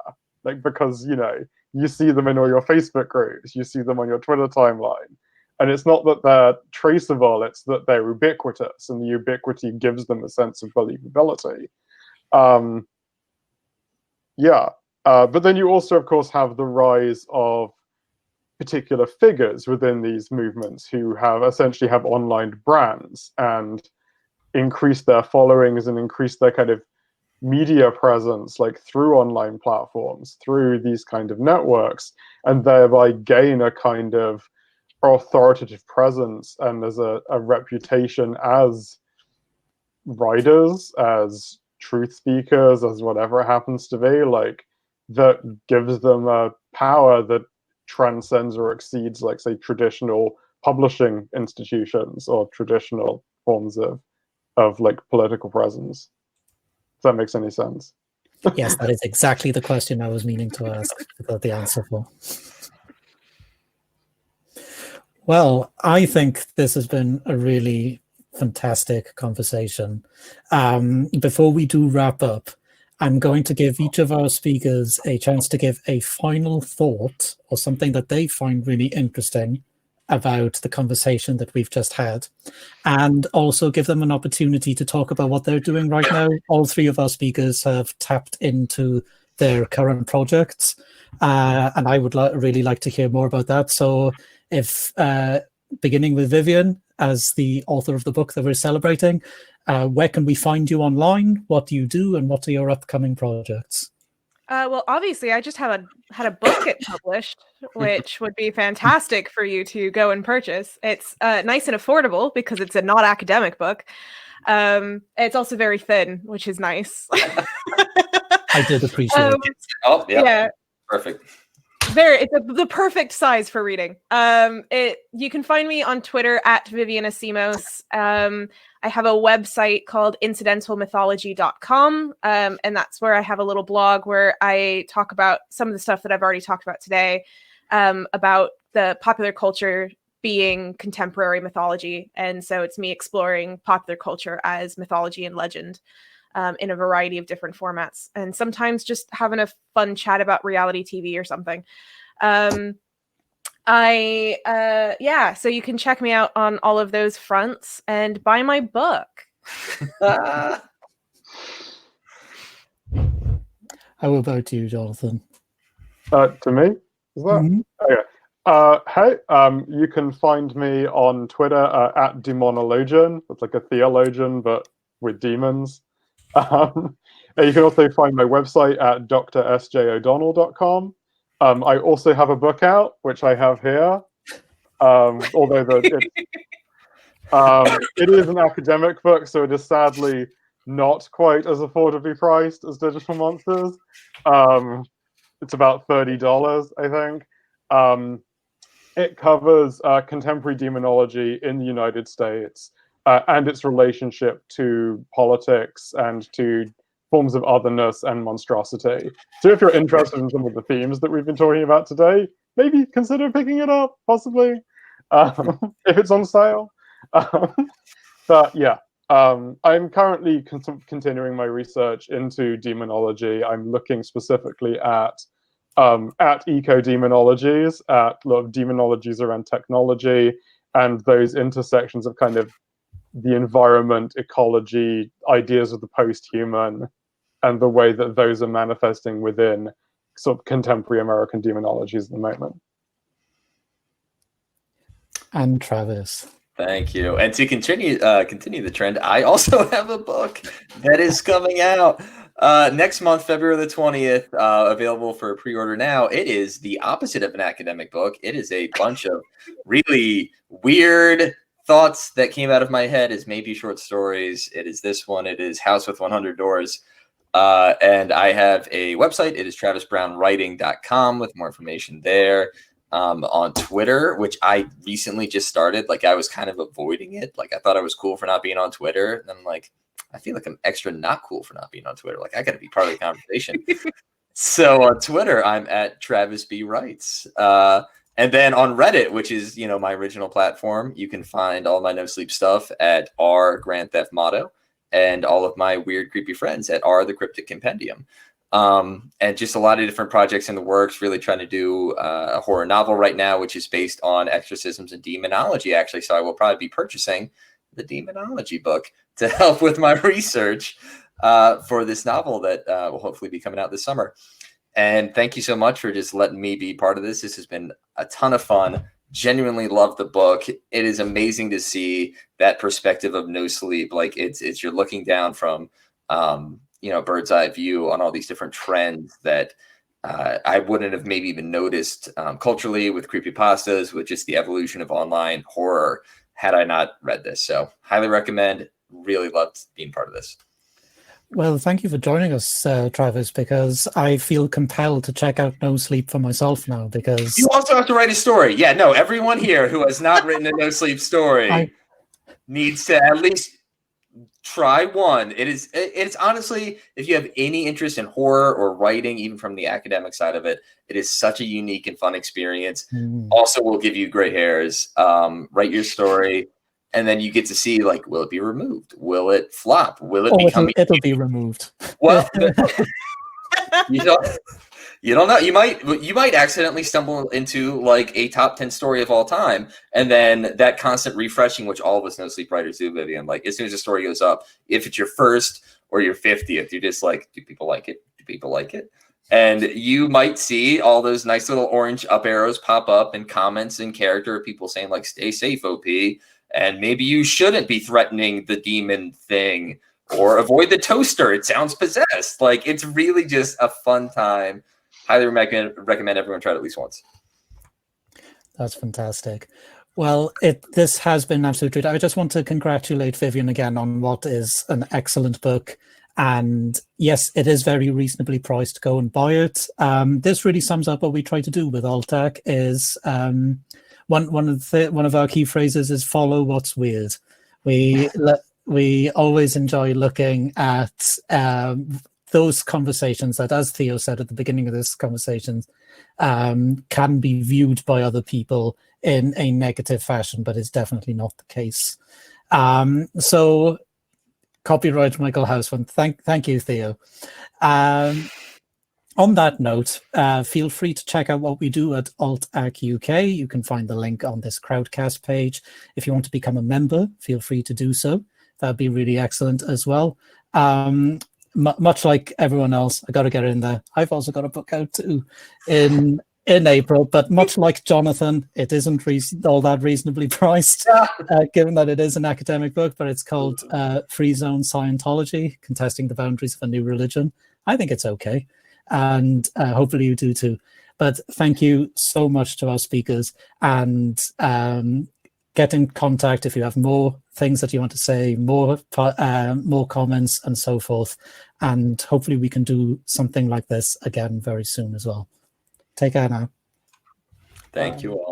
Like, because, you see them in all your Facebook groups, you see them on your Twitter timeline. And it's not that they're traceable, it's that they're ubiquitous, and the ubiquity gives them a sense of believability. But then you also, of course, have the rise of particular figures within these movements who essentially have online brands and increase their followings and increase their kind of media presence, like through online platforms, through these kind of networks, and thereby gain a kind of authoritative presence and as a reputation as writers, as truth speakers, as whatever it happens to be, like, that gives them a power that transcends or exceeds, like, say, traditional publishing institutions or traditional forms of like political presence. If that makes any sense. Yes, that is exactly the question I was meaning to ask without the answer for. Well, I think this has been a really fantastic conversation. Before we do wrap up, I'm going to give each of our speakers a chance to give a final thought or something that they find really interesting about the conversation that we've just had, and also give them an opportunity to talk about what they're doing right now. All three of our speakers have tapped into their current projects, and I would really like to hear more about that. So if beginning with Vivian, as the author of the book that we're celebrating, where can we find you online? What do you do, and what are your upcoming projects? Well, obviously, I just had a book get published, which would be fantastic for you to go and purchase. It's nice and affordable because it's a not academic book. It's also very thin, which is nice. I did appreciate it. Oh, yeah. Yeah. Perfect. It's the perfect size for reading. You can find me on Twitter at Vivian Asimos. I have a website called incidentalmythology.com, and that's where I have a little blog where I talk about some of the stuff that I've already talked about today, about the popular culture being contemporary mythology. And so it's me exploring popular culture as mythology and legend, in a variety of different formats, and sometimes just having a fun chat about reality TV or something. So you can check me out on all of those fronts and buy my book. How about you, Jonathan? To me? Is that? Mhm. Hey, you can find me on Twitter at Demonologian. It's like a theologian, but with demons. You can also find my website at drsjodonnell.com. I also have a book out, which I have here. Although it is an academic book, so it is sadly not quite as affordably priced as Digital Monsters. It's about $30, I think. It covers contemporary demonology in the United States and its relationship to politics and to forms of otherness and monstrosity. So if you're interested in some of the themes that we've been talking about today, maybe consider picking it up, possibly, if it's on sale. But yeah, I'm currently continuing my research into demonology. I'm looking specifically at eco-demonologies, at a lot of demonologies around technology, and those intersections of kind of the environment, ecology, ideas of the post-human, and the way that those are manifesting within sort of contemporary American demonologies at the moment. And Travis. Thank you. And to continue the trend, I also have a book that is coming out next month, February the 20th, available for pre-order now. It is the opposite of an academic book. It is a bunch of really weird thoughts that came out of my head as maybe short stories. It is this one. It is House with 100 Doors. And I have a website. It is travisbrownwriting.com with more information there. On Twitter, which I recently just started. Like, I was kind of avoiding it. Like, I thought I was cool for not being on Twitter. And I'm like, I feel like I'm extra not cool for not being on Twitter. Like, I got to be part of the conversation. So on Twitter, I'm at Travis B. Writes. And then on Reddit, which is, my original platform, you can find all my no sleep stuff at R Grand Theft Motto, and all of my weird, creepy friends at R The Cryptic Compendium. And just a lot of different projects in the works, really trying to do a horror novel right now, which is based on exorcisms and demonology, actually. So I will probably be purchasing the demonology book to help with my research for this novel that will hopefully be coming out this summer. And thank you so much for just letting me be part of this. This has been a ton of fun. Genuinely love the book. It is amazing to see that perspective of no sleep. Like, it's you're looking down from bird's eye view on all these different trends that I wouldn't have maybe even noticed culturally, with creepypastas, with just the evolution of online horror, had I not read this. So highly recommend. Really loved being part of this. Well, thank you for joining us, Travis, because I feel compelled to check out No Sleep for myself now, because... You also have to write a story. Yeah, no, everyone here who has not written a No Sleep story needs to at least try one. It's honestly, if you have any interest in horror or writing, even from the academic side of it, it is such a unique and fun experience. Also will give you gray hairs. Write your story, and then you get to see, like, will it be removed? Will it flop? Will it become... It'll be removed. Well, you don't know. You might accidentally stumble into, like, a top 10 story of all time, and then that constant refreshing, which all of us no sleep writers do, Vivian. Like, as soon as a story goes up, if it's your first or your 50th, you're just like, do people like it? Do people like it? And you might see all those nice little orange up arrows pop up in comments and character of people saying, like, stay safe, OP, and maybe you shouldn't be threatening the demon thing, or avoid the toaster. It sounds possessed. Like, it's really just a fun time. Highly recommend everyone try it at least once. That's fantastic. Well, this has been an absolute treat. I just want to congratulate Vivian again on what is an excellent book. And yes, it is very reasonably priced to go and buy it. This really sums up what we try to do with Alt-Ec is one of our key phrases is follow what's weird. We always enjoy looking at those conversations that, as Theo said at the beginning of this conversation, can be viewed by other people in a negative fashion, but is definitely not the case. So copyright Michael Houseman. Thank you, Theo. On that note, feel free to check out what we do at Alt-Ac UK. You can find the link on this Crowdcast page. If you want to become a member, feel free to do so. That'd be really excellent as well. Much like everyone else, I got to get in there. I've also got a book out too in April, but much like Jonathon, it isn't all that reasonably priced, given that it is an academic book, but it's called Free Zone Scientology, Contesting the Boundaries of a New Religion. I think it's okay, and hopefully you do too. But thank you so much to our speakers, and get in contact if you have more things that you want to say, more comments and so forth. And hopefully we can do something like this again very soon as well. Take care now. Thank you all.